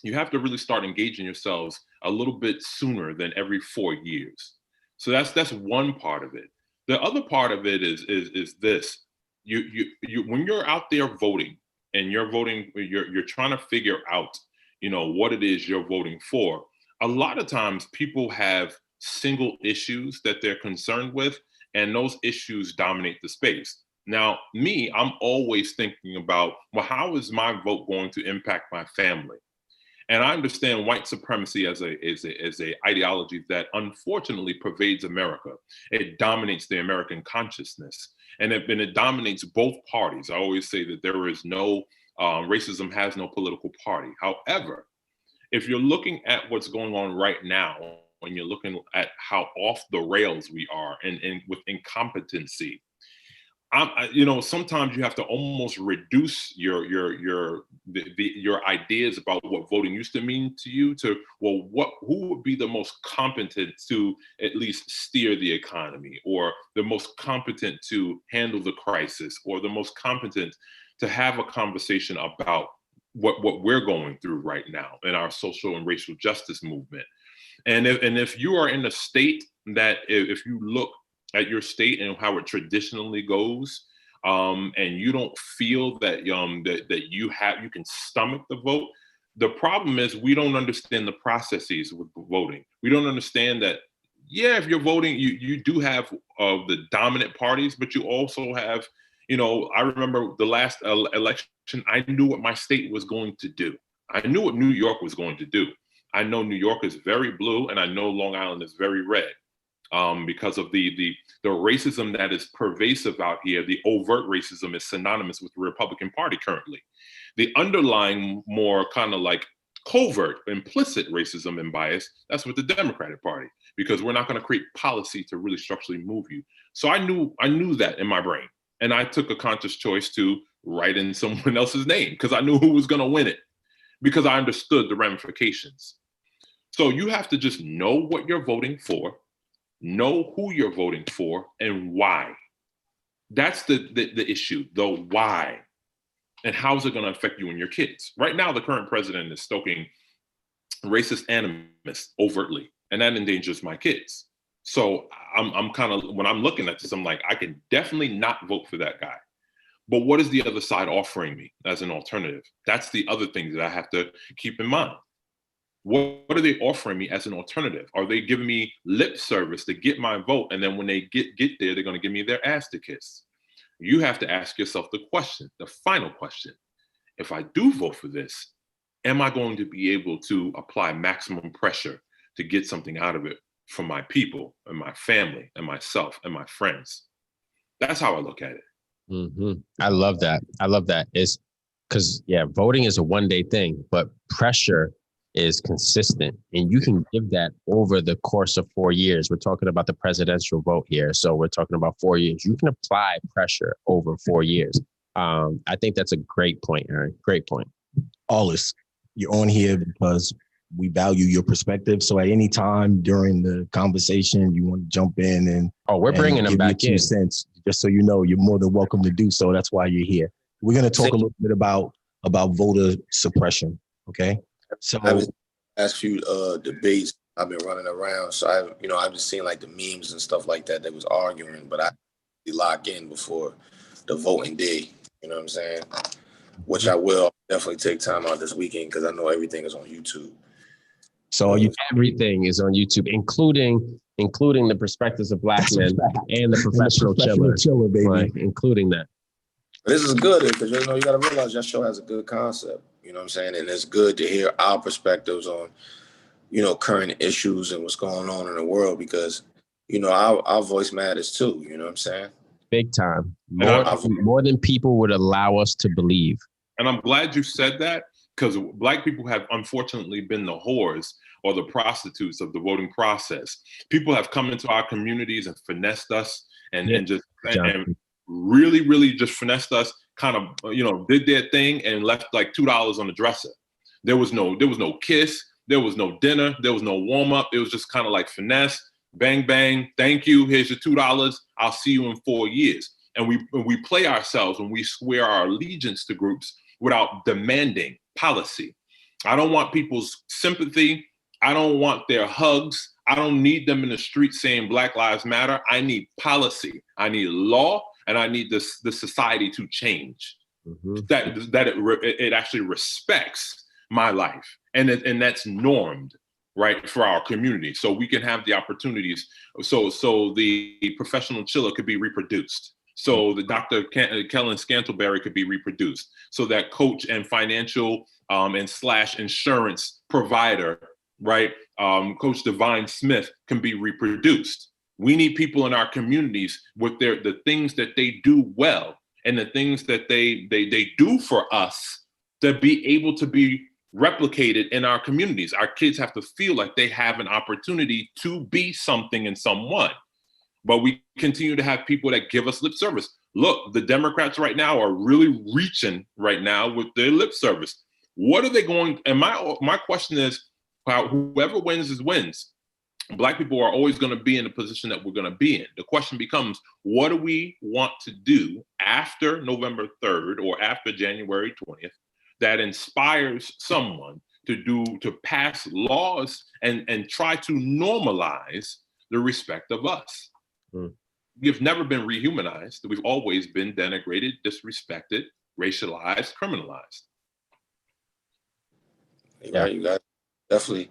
you have to really start engaging yourselves a little bit sooner than every 4 years. So that's one part of it. The other part of it is this: you when you're out there voting, and you're voting, you're trying to figure out, what it is you're voting for. A lot of times people have single issues that they're concerned with, and those issues dominate the space. Now, me, I'm always thinking about, well, how is my vote going to impact my family? And I understand white supremacy as a ideology that unfortunately pervades America. It dominates the American consciousness, and it dominates both parties. I always say that there is no racism has no political party. However, if you're looking at what's going on right now, when you're looking at how off the rails we are, and with incompetency, sometimes you have to almost reduce your ideas about what voting used to mean to you to, well, who would be the most competent to at least steer the economy, or the most competent to handle the crisis, or the most competent to have a conversation about what we're going through right now in our social and racial justice movement. And if you are in a state that, if you look at your state and how it traditionally goes, and you don't feel that that you can stomach the vote, the problem is we don't understand the processes with voting. We don't understand that, yeah, if you're voting, you do have the dominant parties, but you also have, I remember the last election, I knew what my state was going to do. I knew what New York was going to do. I know New York is very blue, and I know Long Island is very red. Because of the racism that is pervasive out here. The overt racism is synonymous with the Republican Party currently. The underlying, more kind of like covert, implicit racism and bias, that's with the Democratic Party, because we're not going to create policy to really structurally move you. So I knew that in my brain, and I took a conscious choice to write in someone else's name, because I knew who was going to win it, because I understood the ramifications. So you have to just know what you're voting for, know who you're voting for, and why. That's the issue, the why. And how is it going to affect you and your kids? Right now, the current president is stoking racist animus overtly, and that endangers my kids. So I'm kind of, when I'm looking at this, I'm like, I can definitely not vote for that guy. But what is the other side offering me as an alternative? That's the other thing that I have to keep in mind. What are they offering me as an alternative? Are they giving me lip service to get my vote? And then when they get there, they're going to give me their ass to kiss. You have to ask yourself the question, the final question. If I do vote for this, am I going to be able to apply maximum pressure to get something out of it for my people and my family and myself and my friends? That's how I look at it. Mm-hmm. I love that. because voting is a one-day thing, but pressure is consistent, and you can give that over the course of 4 years. We're talking about the presidential vote here, so we're talking about 4 years. You can apply pressure over 4 years. I think that's a great point, Aaron. Great point. Arlis, you're on here because we value your perspective. So at any time during the conversation, you want to jump in and we're bringing them back in. Cents, just so you know, you're more than welcome to do so. That's why you're here. We're going to talk a little bit about voter suppression. Okay. So I've asked few debates I've been running around. So I've just seen like the memes and stuff like that was arguing, but I lock in before the voting day. You know what I'm saying? Which I will definitely take time out this weekend because I know everything is on YouTube. So everything is on YouTube, including the perspectives of Black men and the professional chiller, baby, right, including that. This is good because you got to realize that show has a good concept. You know what I'm saying? And it's good to hear our perspectives on, current issues and what's going on in the world because, our voice matters too. You know what I'm saying? Big time. More than people would allow us to believe. And I'm glad you said that because Black people have unfortunately been the whores or the prostitutes of the voting process. People have come into our communities and finessed us and really, really just finessed us, kind of, did their thing and left like $2 on the dresser. There was no kiss. There was no dinner. There was no warm up. It was just kind of like finesse, bang, bang. Thank you. Here's your $2. I'll see you in 4 years. And we play ourselves when we swear our allegiance to groups without demanding policy. I don't want people's sympathy. I don't want their hugs. I don't need them in the street saying Black Lives Matter. I need policy. I need law, and I need the society to change. Mm-hmm. That it actually respects my life, and that's normed, right, for our community, so we can have the opportunities. So the professional chiller could be reproduced. So the Dr. Kellen Scantleberry could be reproduced. So that coach and financial and / insurance provider, right, Coach Divine Smith can be reproduced. We need people in our communities with the things that they do well and the things that they do for us to be able to be replicated in our communities. Our kids have to feel like they have an opportunity to be something and someone. But we continue to have people that give us lip service. Look, the Democrats right now are really reaching right now with their lip service. What are they going? And my question is, whoever wins wins. Black people are always going to be in the position that we're going to be in. The question becomes, what do we want to do after November 3rd or after January 20th that inspires someone to pass laws and try to normalize the respect of us? We've never been rehumanized. We've always been denigrated, disrespected, racialized, criminalized. Yeah, you guys definitely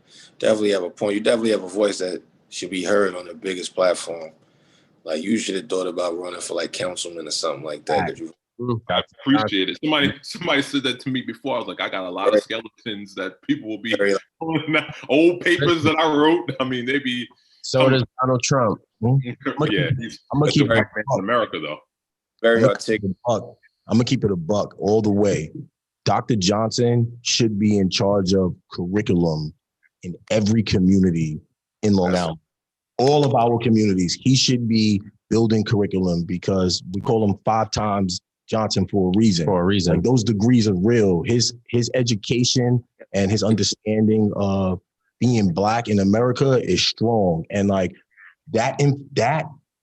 have a point. You definitely have a voice that should be heard on the biggest platform. Like you should have thought about running for like councilman or something like that. I appreciate it. Somebody said that to me before. I was like, I got a lot of skeletons that people will be old papers that I wrote. I mean, they be. So does Donald Trump. Yeah, I'm gonna keep it in America though. Very articulate. I'm gonna keep it a buck all the way. Dr. Johnson should be in charge of curriculum in every community in Long Island. All of our communities, he should be building curriculum because we call him 5 times Johnson for a reason. Like those degrees are real. His education and his understanding of being Black in America is strong. And like that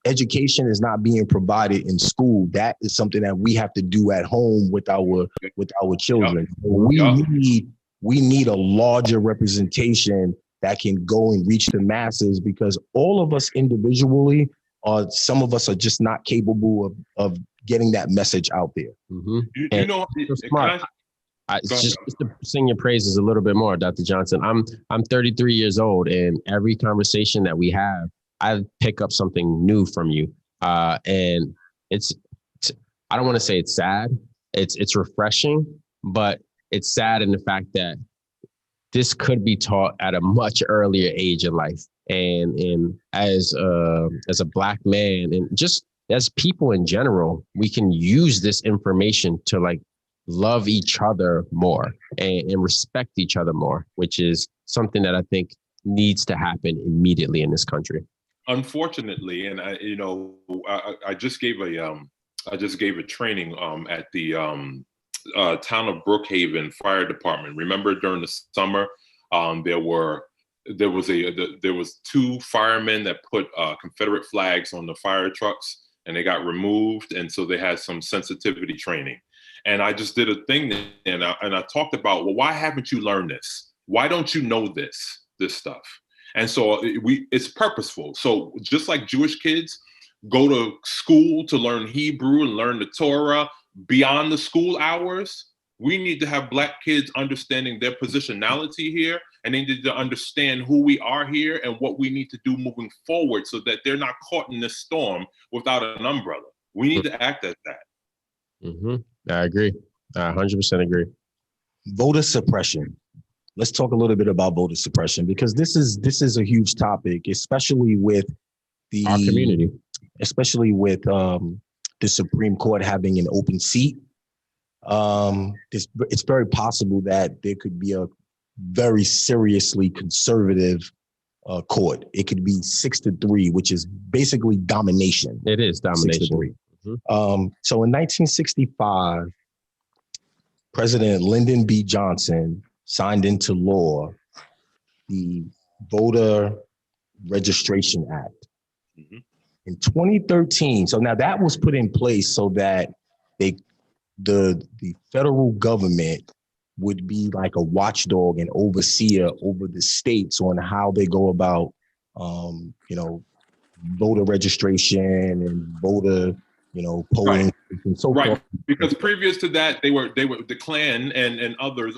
education is not being provided in school. That is something that we have to do at home with our children. Yep. We need a larger representation that can go and reach the masses because all of us individually some of us are just not capable of getting that message out there. Mm-hmm. You know, just to sing your praises a little bit more, Dr. Johnson. I'm 33 years old, and every conversation that we have, I pick up something new from you. And it's I don't want to say it's sad. It's refreshing, but it's sad in the fact that this could be taught at a much earlier age in life. And as a Black man and just as people in general, we can use this information to like love each other more and respect each other more, which is something that I think needs to happen immediately in this country. Unfortunately, and I just gave a training at the town of Brookhaven Fire Department. Remember during the summer, there was two firemen that put Confederate flags on the fire trucks, and they got removed, and so they had some sensitivity training. And I just did a thing, and I talked about, well, why haven't you learned this? Why don't you know this stuff? And so it's purposeful. So just like Jewish kids go to school to learn Hebrew and learn the Torah beyond the school hours, we need to have Black kids understanding their positionality here, and they need to understand who we are here and what we need to do moving forward so that they're not caught in this storm without an umbrella. We need to act as that. Mm-hmm. I agree. I 100% agree. Voter suppression. Let's talk a little bit about voter suppression, because this is a huge topic, especially with our community, especially with the Supreme Court having an open seat. It's very possible that there could be a very seriously conservative court. It could be 6-3, which is basically domination. It is domination. 6-3. So in 1965, President Lyndon B. Johnson signed into law the Voter Registration Act. Mm-hmm. In 2013, so now that was put in place so that the federal government would be like a watchdog and overseer over the states on how they go about, voter registration and voter, polling. Right. And so right. forth. Because previous to that, they were the Klan and other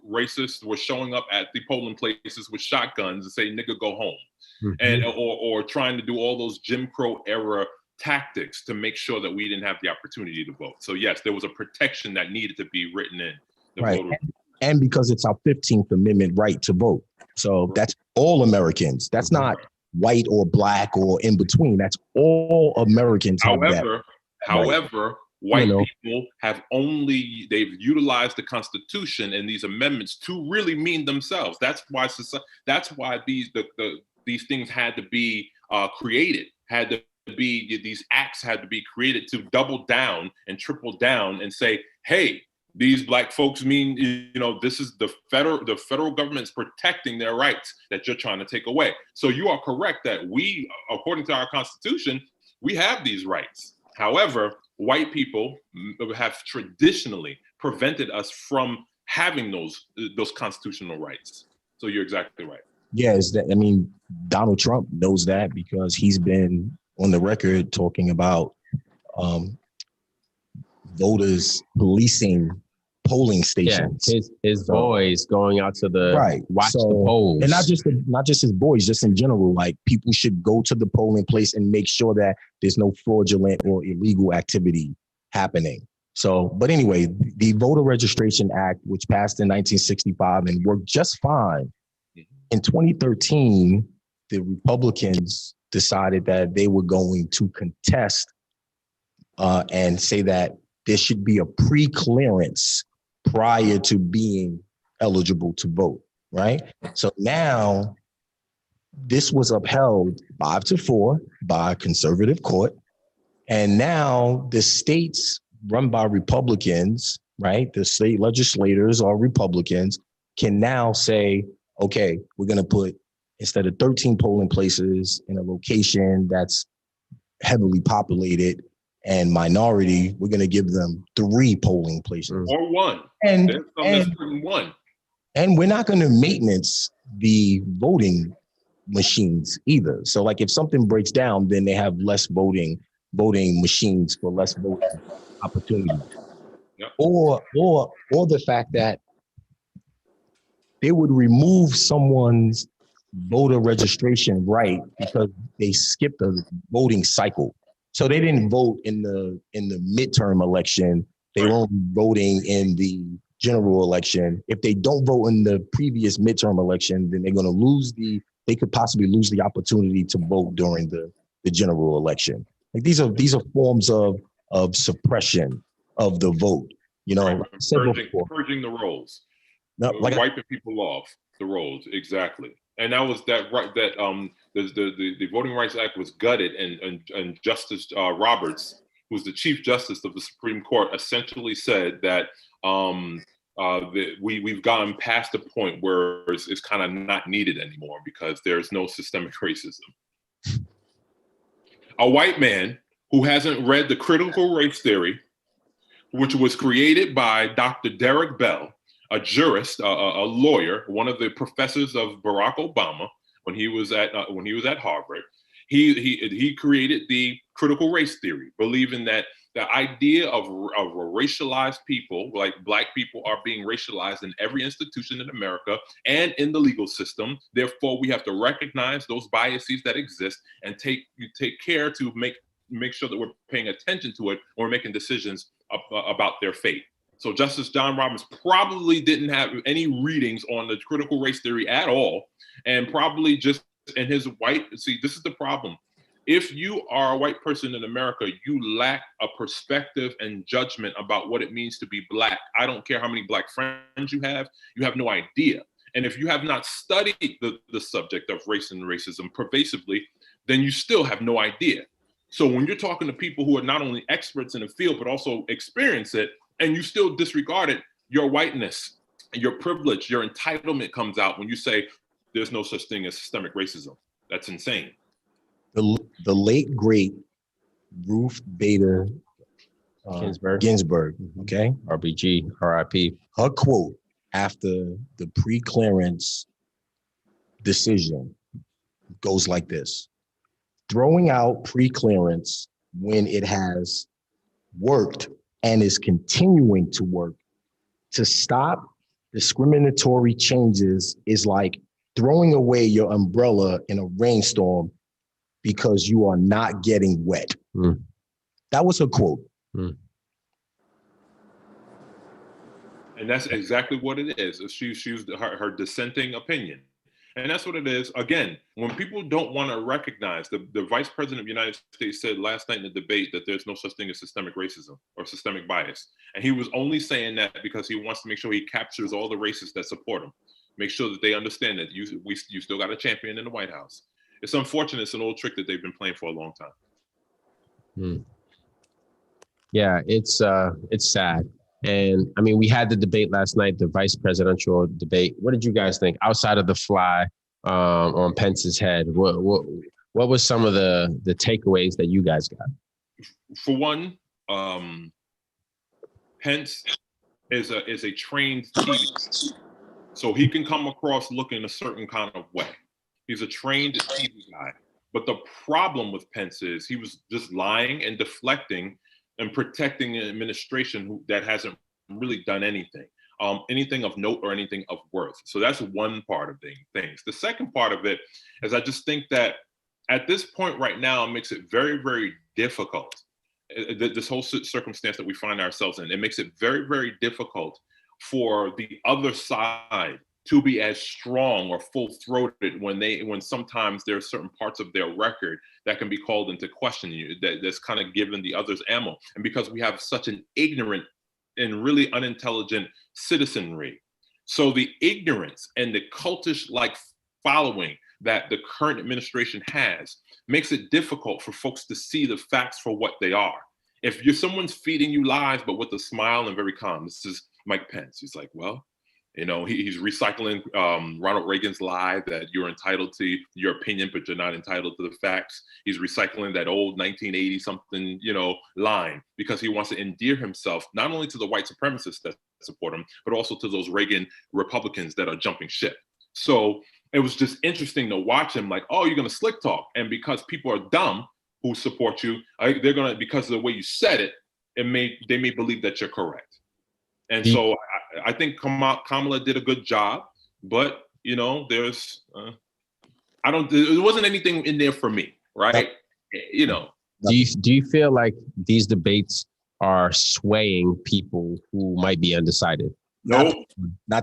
racists were showing up at the polling places with shotguns and say, "Nigga, go home," Mm-hmm. and or trying to do all those Jim Crow era tactics to make sure that we didn't have the opportunity to vote. So yes, there was a protection that needed to be written in the right. voter. And because it's our 15th Amendment right to vote. So that's all Americans. That's not white or Black or in between. That's all Americans. However, white people they've utilized the Constitution and these amendments to really mean themselves. That's why these things had to be created, these acts had to be created to double down and triple down and say, hey, these Black folks mean, this is the federal government's protecting their rights that you're trying to take away. So you are correct that we, according to our Constitution, we have these rights. However, white people have traditionally prevented us from having those constitutional rights. So you're exactly right. Yeah, Donald Trump knows that because he's been on the record talking about voters policing polling stations. Yeah, his boys going out to the watch the polls, and not just his boys, just in general. Like, people should go to the polling place and make sure that there's no fraudulent or illegal activity happening. So, but anyway, the Voter Registration Act, which passed in 1965 and worked just fine, in 2013, the Republicans decided that they were going to contest and say that there should be a pre-clearance prior to being eligible to vote, right? So now this was upheld 5-4 by a conservative court. And now the states run by Republicans, right? The state legislators are Republicans, can now say, okay, we're going to put, instead of 13 polling places in a location that's heavily populated and minority, we're going to give them 3 polling places. Or 1. And there's some 1. And we're not going to maintenance the voting machines either. So like if something breaks down, then they have less voting machines for less voting opportunity. Yep. Or the fact that they would remove someone's voter registration right because they skipped a voting cycle. So they didn't vote in the midterm election. They were only voting in the general election. If they don't vote in the previous midterm election, then they're going to they could possibly lose the opportunity to vote during the general election. Like these are forms of suppression of the vote. You know, Right. like I said before. Purging the roles. No, Wiping people off the rolls, exactly. And that was that right that the Voting Rights Act was gutted, and Justice Roberts, who's the Chief Justice of the Supreme Court, essentially said that we've gotten past the point where it's kind of not needed anymore because there's no systemic racism. A white man who hasn't read the critical race theory, which was created by Dr. Derek Bell, a jurist, a lawyer, one of the professors of Barack Obama when he was at Harvard. He created the critical race theory, believing that the idea of racialized people, like Black people, are being racialized in every institution in America and in the legal system. Therefore, we have to recognize those biases that exist and take care to make sure that we're paying attention to it when we're making decisions about their fate. So Justice John Roberts probably didn't have any readings on the critical race theory at all, and probably just in his white, see, this is the problem. If you are a white person in America, you lack a perspective and judgment about what it means to be Black. I don't care how many Black friends you have no idea. And if you have not studied the subject of race and racism pervasively, then you still have no idea. So when you're talking to people who are not only experts in the field, but also experience it, and you still disregard it, your whiteness, your privilege, your entitlement comes out when you say there's no such thing as systemic racism. That's insane. The late, great Ruth Bader Ginsburg, okay? RBG, RIP. Her quote after the pre-clearance decision goes like this: throwing out pre-clearance when it has worked and is continuing to work to stop discriminatory changes is like throwing away your umbrella in a rainstorm because you are not getting wet. That was her quote. And that's exactly what it is. She used her dissenting opinion. And that's what it is. Again, when people don't want to recognize, the Vice President of the United States said last night in the debate that there's no such thing as systemic racism or systemic bias. And he was only saying that because he wants to make sure he captures all the racists that support him. Make sure that they understand that you still got a champion in the White House. It's unfortunate. It's an old trick that they've been playing for a long time. Yeah, it's sad. And I mean, we had the debate last night, the vice presidential debate. What did you guys think outside of the fly on Pence's head? What was some of the takeaways that you guys got? For one, Pence is a trained TV, so he can come across looking a certain kind of way. He's a trained TV guy. But the problem with Pence is he was just lying and deflecting and protecting an administration that hasn't really done anything of note or anything of worth. So that's one part of things. The second part of it is I just think that at this point right now, it makes it very, very difficult. This whole circumstance that we find ourselves in, it makes it very, very difficult for the other side to be as strong or full-throated when sometimes there are certain parts of their record that can be called into question, that's kind of given the others ammo. And because we have such an ignorant and really unintelligent citizenry, so the ignorance and the cultish-like following that the current administration has makes it difficult for folks to see the facts for what they are. If someone's feeding you lies, but with a smile and very calm, this is Mike Pence. He's like, well, he's recycling Ronald Reagan's lie that you're entitled to your opinion, but you're not entitled to the facts. He's recycling that old 1980 something, line because he wants to endear himself not only to the white supremacists that support him, but also to those Reagan Republicans that are jumping ship. So it was just interesting to watch him like, oh, you're going to slick talk. And because people are dumb who support you, they're going to, because of the way you said it, they may believe that you're correct. And so I think Kamala did a good job, but there wasn't anything in there for me, right? Do you feel like these debates are swaying people who might be undecided? Not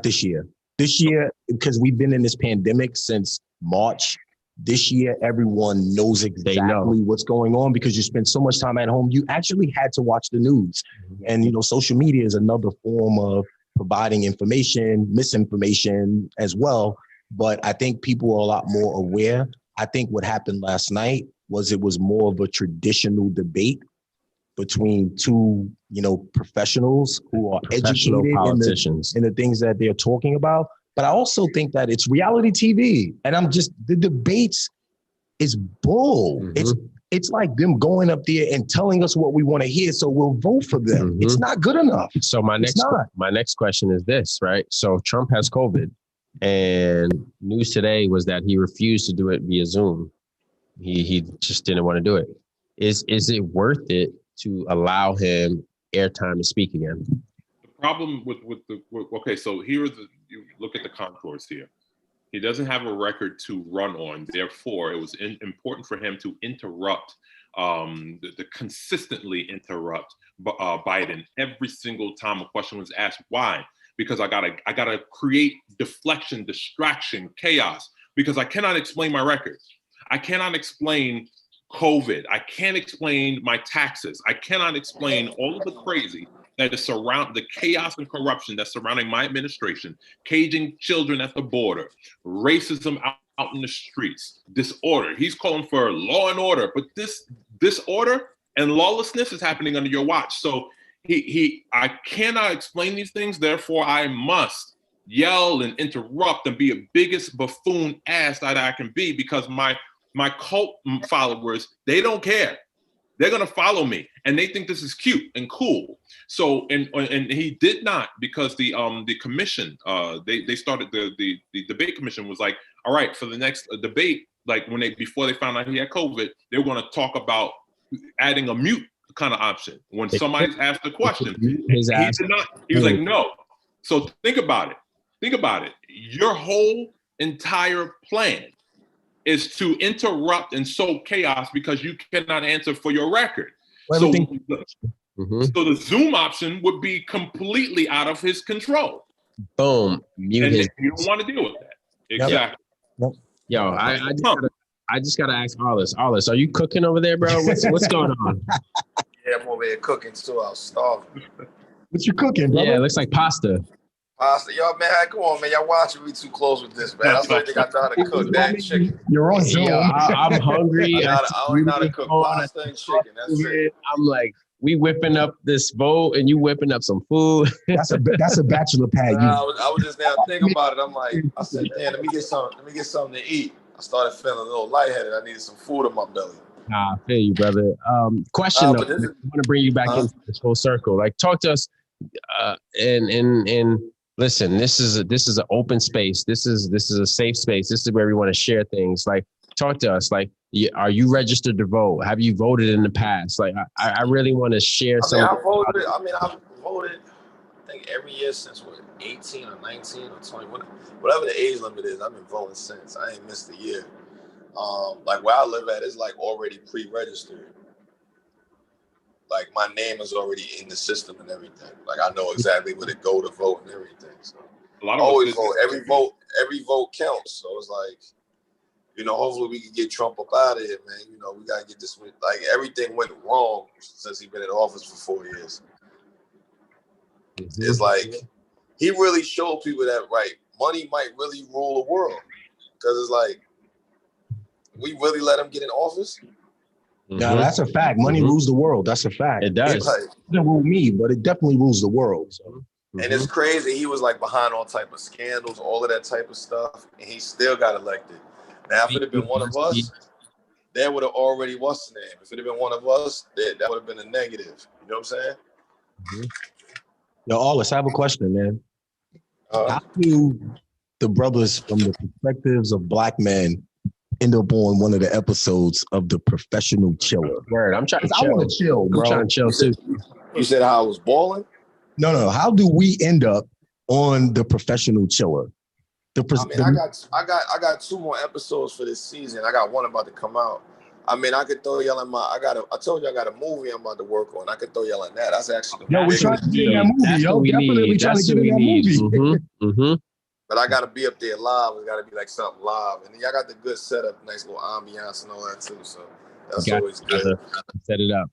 this year. This year, because we've been in this pandemic since March, This year, everyone knows exactly what's going on because you spend so much time at home. You actually had to watch the news. And, social media is another form of providing information, misinformation as well. But I think people are a lot more aware. I think what happened last night was it was more of a traditional debate between two, professionals who are educated politicians in the things that they're talking about. But I also think that it's reality TV. And the debates is bull. Mm-hmm. It's like them going up there and telling us what we want to hear, so we'll vote for them. Mm-hmm. It's not good enough. So my next question is this, right? So Trump has COVID, and news today was that he refused to do it via Zoom. He just didn't want to do it. Is it worth it to allow him airtime to speak again? The problem so you look at the contours here. He doesn't have a record to run on. Therefore, it was important for him to interrupt, consistently interrupt Biden every single time a question was asked. Why? Because I gotta create deflection, distraction, chaos. Because I cannot explain my record. I cannot explain COVID. I can't explain my taxes. I cannot explain all of the crazy that is the chaos and corruption that's surrounding my administration, caging children at the border, racism out in the streets, disorder. He's calling for law and order, but this disorder and lawlessness is happening under your watch. So I cannot explain these things. Therefore, I must yell and interrupt and be a biggest buffoon ass that I can be, because my cult followers, they don't care. They're gonna follow me, and they think this is cute and cool. So, and he did not, because the commission, they started the debate commission was like, all right, for the next debate, like before they found out he had COVID, they were gonna talk about adding a mute kind of option when somebody's asked a question. He did not. He was like, no. So think about it. Think about it. Your whole entire plan is to interrupt and sow chaos because you cannot answer for your record. So the Zoom option would be completely out of his control. Boom. You don't want to deal with that. Exactly. Yep. Yo, I just gotta ask Arlis. Arlis, are you cooking over there, bro? What's going on? Yeah, I'm over here cooking too. I was starving. What you cooking, brother? Yeah, it looks like pasta. Yo, man, come on, man. Y'all watching me too close with this, man. That's why I think I know how to cook that chicken. You're on Zoom. I'm hungry. I only know how to cook pasta and chicken. That's it. I'm like, we whipping up this bowl and you whipping up some food. That's a bachelor pad. I was just now thinking about it. I'm like, I said, damn, let me get something to eat. I started feeling a little lightheaded. I needed some food in my belly. I feel you, brother. Question though, I want to bring you back into this whole circle. Like, talk to us, and listen, this is an open space. This is a safe space. This is where we want to share things. Like, talk to us. Like, are you registered to vote? Have you voted in the past? Like, I really want to share something. I've voted. I think every year since 18 or 19 or 20, whatever the age limit is. I've been voting since. I ain't missed a year. Like where I live at is like already pre-registered. Like my name is already in the system and everything. Like I know exactly where to go to vote and everything. So a lot of always vote. Every vote counts. So it's like, hopefully we can get Trump up out of here, man. We gotta get this. Like everything went wrong since he's been in office for 4 years. It's like he really showed people that money might really rule the world, because it's like we really let him get in office. Yeah, that's a fact. Money rules the world. That's a fact. It does. It doesn't rule me, but it definitely rules the world. So. And it's crazy. He was like behind all type of scandals, all of that type of stuff, and he still got elected. Now, if it had been one of us, that would have already what's the name? If it had been one of us, that would have been a negative. You know what I'm saying? Yo, Arlis, I have a question, man. How do the brothers, from the perspectives of Black men, end up on one of the episodes of The Professional Chiller? Word, I'm trying to chill. I want to chill, bro. I'm trying to chill too. You said how I was balling? No. How do we end up on The Professional Chiller? I got 2 more episodes for this season. I got one about to come out. I could throw y'all in I told you I got a movie I'm about to work on. I could throw y'all in that. That's actually we're trying to get in that movie, yo. Definitely trying to get in that movie. But I got to be up there live. It's got to be like something live. And then y'all got the good setup, nice little ambiance and all that too. So that's always good. Set it up.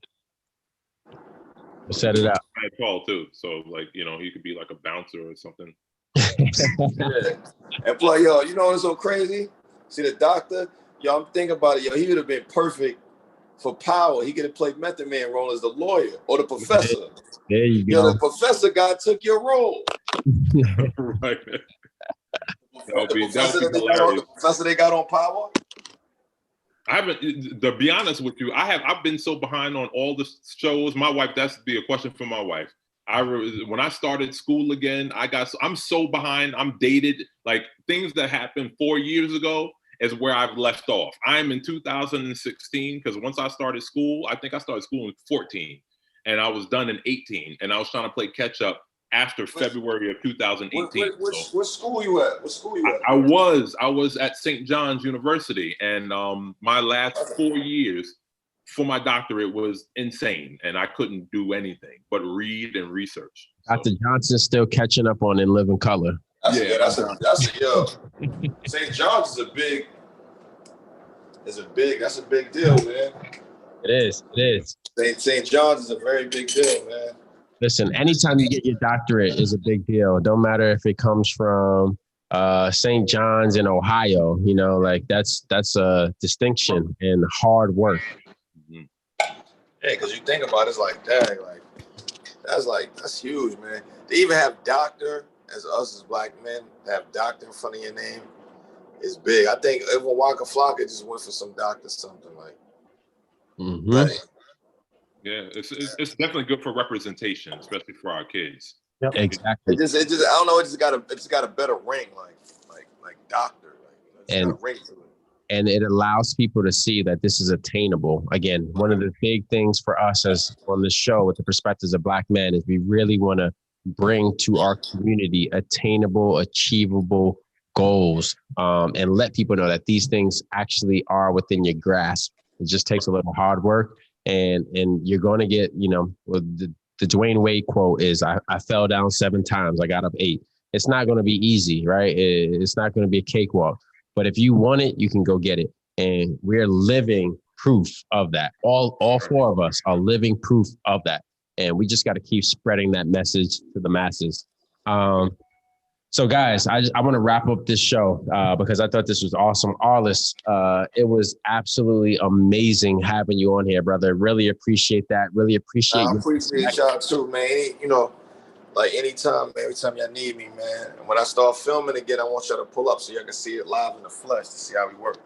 Set it up. Tall too. So like, you know, he could be like a bouncer or something. Yeah. And plus, yo, you know what's so crazy? See the doctor? Yo, I'm thinking about it. Yo, he would have been perfect for Power. He could have played Method Man role as the lawyer or the professor. There you go. Yo, the professor guy took your role. Right. The professor they got on Power? I haven't, to be honest with you, I've been so behind on all the shows. My wife, that's be a question for my wife. When I started school again, I'm so behind. I'm dated. Like things that happened 4 years ago is where I've left off. I'm in 2016 because once I started school, I think I started school in 14 and I was done in 18 and I was trying to play catch up after February of 2018. What school you at? What school you at? I was at St. John's University, and my last 4 years for my doctorate was insane, and I couldn't do anything but read and research. Dr. Johnson's still catching up on In Living Color. That's yo. St. John's is a big deal, man. It is. St. John's is a very big deal, man. Listen, anytime you get your doctorate is a big deal. Don't matter if it comes from St. John's in Ohio, you know, like that's a distinction and hard work. Yeah, because you think about it, it's like, dang, that's huge, man. They even have doctor, as us as black men, to have doctor in front of your name is big. I think even Waka Flocka just went for some doctor something like. Mm-hmm. Yeah, it's definitely good for representation, especially for our kids. Yep. Exactly. It just I don't know. It just got a better ring, like doctor, and got a ring to it. And it allows people to see that this is attainable. Again, one of the big things for us as on this show with the perspectives of Black men is we really want to bring to our community attainable, achievable goals, and let people know that these things actually are within your grasp. It just takes a little hard work. And you're going to get, you know, the Dwayne Wade quote is, I fell down 7 times, I got up 8. It's not going to be easy, right? It's not going to be a cakewalk. But if you want it, you can go get it. And we're living proof of that. All 4 of us are living proof of that. And we just got to keep spreading that message to the masses. So guys, I want to wrap up this show because I thought this was awesome. Arlis, it was absolutely amazing having you on here, brother. Really appreciate that. Really appreciate you. I appreciate y'all too, man. You know, like anytime, man, every time y'all need me, man. And when I start filming again, I want y'all to pull up so y'all can see it live in the flesh to see how we work.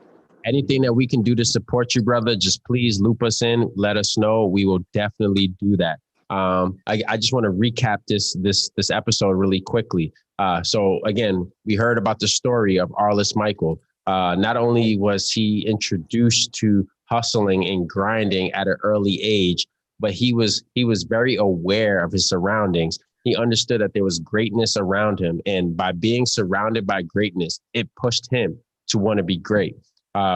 Anything that we can do to support you, brother, just please loop us in. Let us know. We will definitely do that. I just want to recap this episode really quickly. So again, we heard about the story of Arlis Micheals. Not only was he introduced to hustling and grinding at an early age, but he was very aware of his surroundings. He understood that there was greatness around him. And by being surrounded by greatness, it pushed him to want to be great.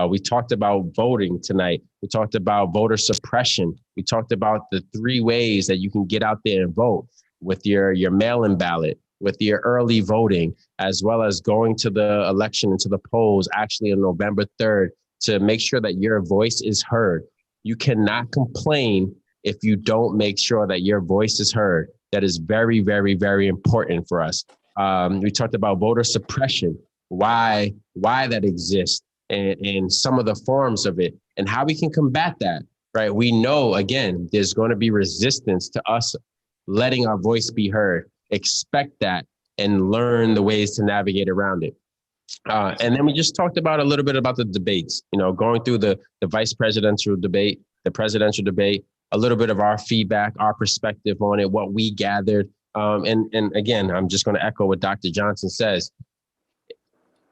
We talked about voting tonight. We talked about voter suppression. We talked about the 3 ways that you can get out there and vote with your mail-in ballot, with your early voting, as well as going to the election and to the polls actually on November 3rd to make sure that your voice is heard. You cannot complain if you don't make sure that your voice is heard. That is very, very, very important for us. We talked about voter suppression, why that exists, and some of the forms of it and how we can combat that, right? We know, again, there's going to be resistance to us letting our voice be heard. Expect that and learn the ways to navigate around it. And then we just talked about a little bit about the debates, you know, going through the vice presidential debate, the presidential debate, a little bit of our feedback, our perspective on it, what we gathered. And again, I'm just going to echo what Dr. Johnson says.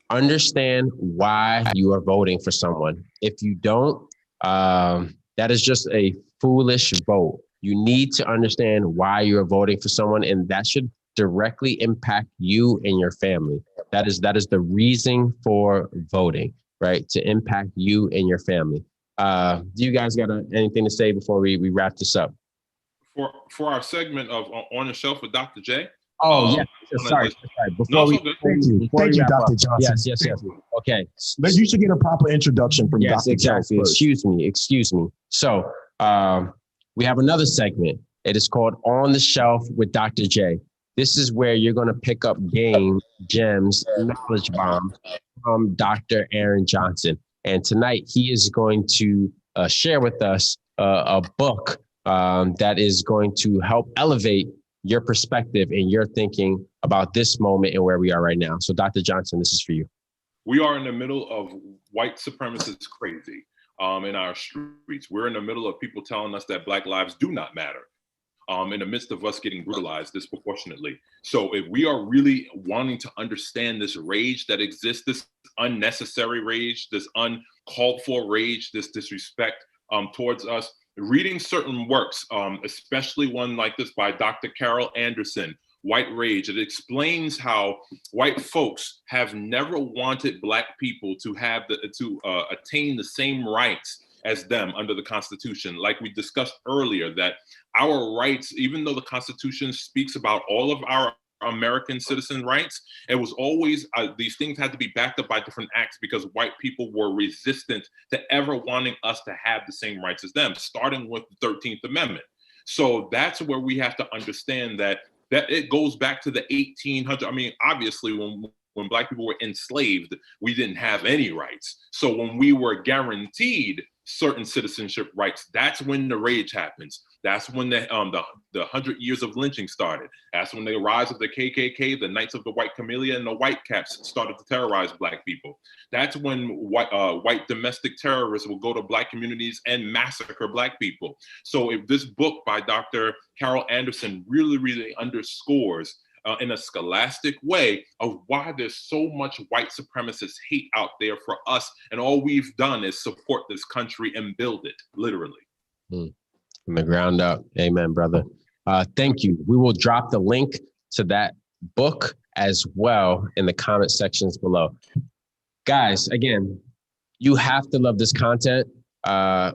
Understand why you are voting for someone. If you don't, that is just a foolish vote. You need to understand why you're voting for someone, and that should directly impact you and your family. That is the reason for voting, right? To impact you and your family. Do you guys got anything to say before we wrap this up? For our segment of On the Shelf with Dr. J, Oh, yeah. Sorry. Before we, thank you, Dr. Johnson. Yes. Okay. You should get a proper introduction from Yes, Dr. exactly. Johnson. Excuse me. So we have another segment. It is called On the Shelf with Dr. J. This is where you're going to pick up game, gems, knowledge bombs from Dr. Aaron Johnson. And tonight he is going to share with us a book that is going to help elevate your perspective and your thinking about this moment and where we are right now. So Dr. Johnson, this is for you. We are in the middle of white supremacist crazy in our streets. We're in the middle of people telling us that Black lives do not matter. In the midst of us getting brutalized disproportionately. So if we are really wanting to understand this rage that exists, this unnecessary rage, this uncalled for rage, this disrespect towards us, reading certain works, especially one like this by Dr. Carol Anderson, White Rage, it explains how white folks have never wanted Black people to have attain the same rights as them under the Constitution. Like we discussed earlier, that our rights, even though the Constitution speaks about all of our American citizen rights, it was always, these things had to be backed up by different acts because white people were resistant to ever wanting us to have the same rights as them, starting with the 13th Amendment. So that's where we have to understand that it goes back to the 1800s. I mean, obviously when Black people were enslaved, we didn't have any rights. So when we were guaranteed certain citizenship rights, that's when the rage happens. That's when the 100 years of lynching started. That's when the rise of the KKK, the Knights of the White Camellia, and the White Caps started to terrorize Black people. That's when white domestic terrorists will go to Black communities and massacre Black people. So if this book by Dr. Carol Anderson really underscores in a scholastic way of why there's so much white supremacist hate out there for us. And all we've done is support this country and build it, literally. From the ground up. Amen, brother. Thank you. We will drop the link to that book as well in the comment sections below. Guys, again, you have to love this content.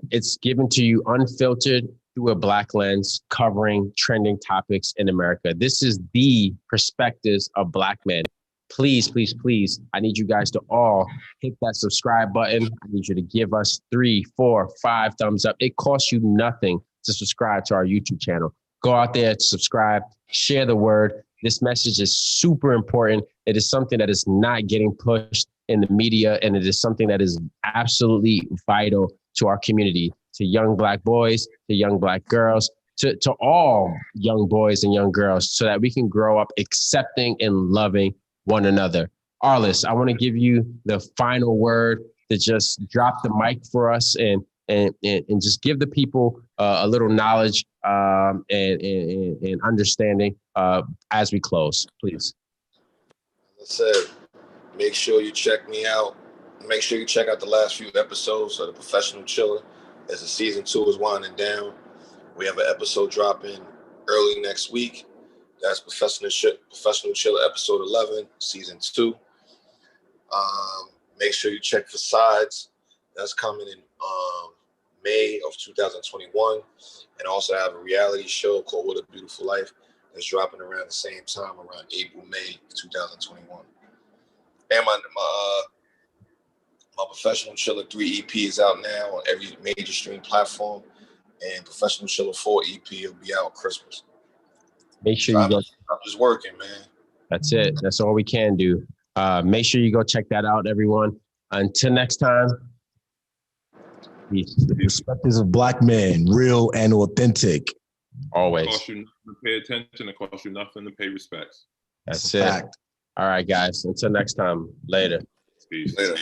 It's given to you unfiltered through a Black lens, covering trending topics in America. This is the perspectives of Black men. Please, I need you guys to all hit that subscribe button. I need you to give us 3, 4, 5 thumbs up. It costs you nothing to subscribe to our YouTube channel. Go out there, subscribe, share the word. This message is super important. It is something that is not getting pushed in the media, and it is something that is absolutely vital to our community, to young Black boys, to young Black girls, to all young boys and young girls, so that we can grow up accepting and loving one another. Arlis, I want to give you the final word to just drop the mic for us and just give the people a little knowledge and understanding as we close, please. As I said, make sure you check me out. Make sure you check out the last few episodes of The Professional Chiller as the season 2 is winding down. We have an episode dropping early next week. That's Professional Chiller episode 11, season 2. Make sure you check for Sides. That's coming in May of 2021. And also have a reality show called What a Beautiful Life that's dropping around the same time, around April, May 2021. And my Professional Chiller 3 EP is out now on every major stream platform. And Professional Chiller 4 EP will be out Christmas. Make sure you go. I'm just working, man. That's it. That's all we can do. Make sure you go check that out, everyone. Until next time. Peace. The perspectives of Black men, real and authentic. Always. It costs you nothing to pay attention. It costs you nothing to pay respects. That's it. Fact. All right, guys. Until next time. Later. Peace. Later.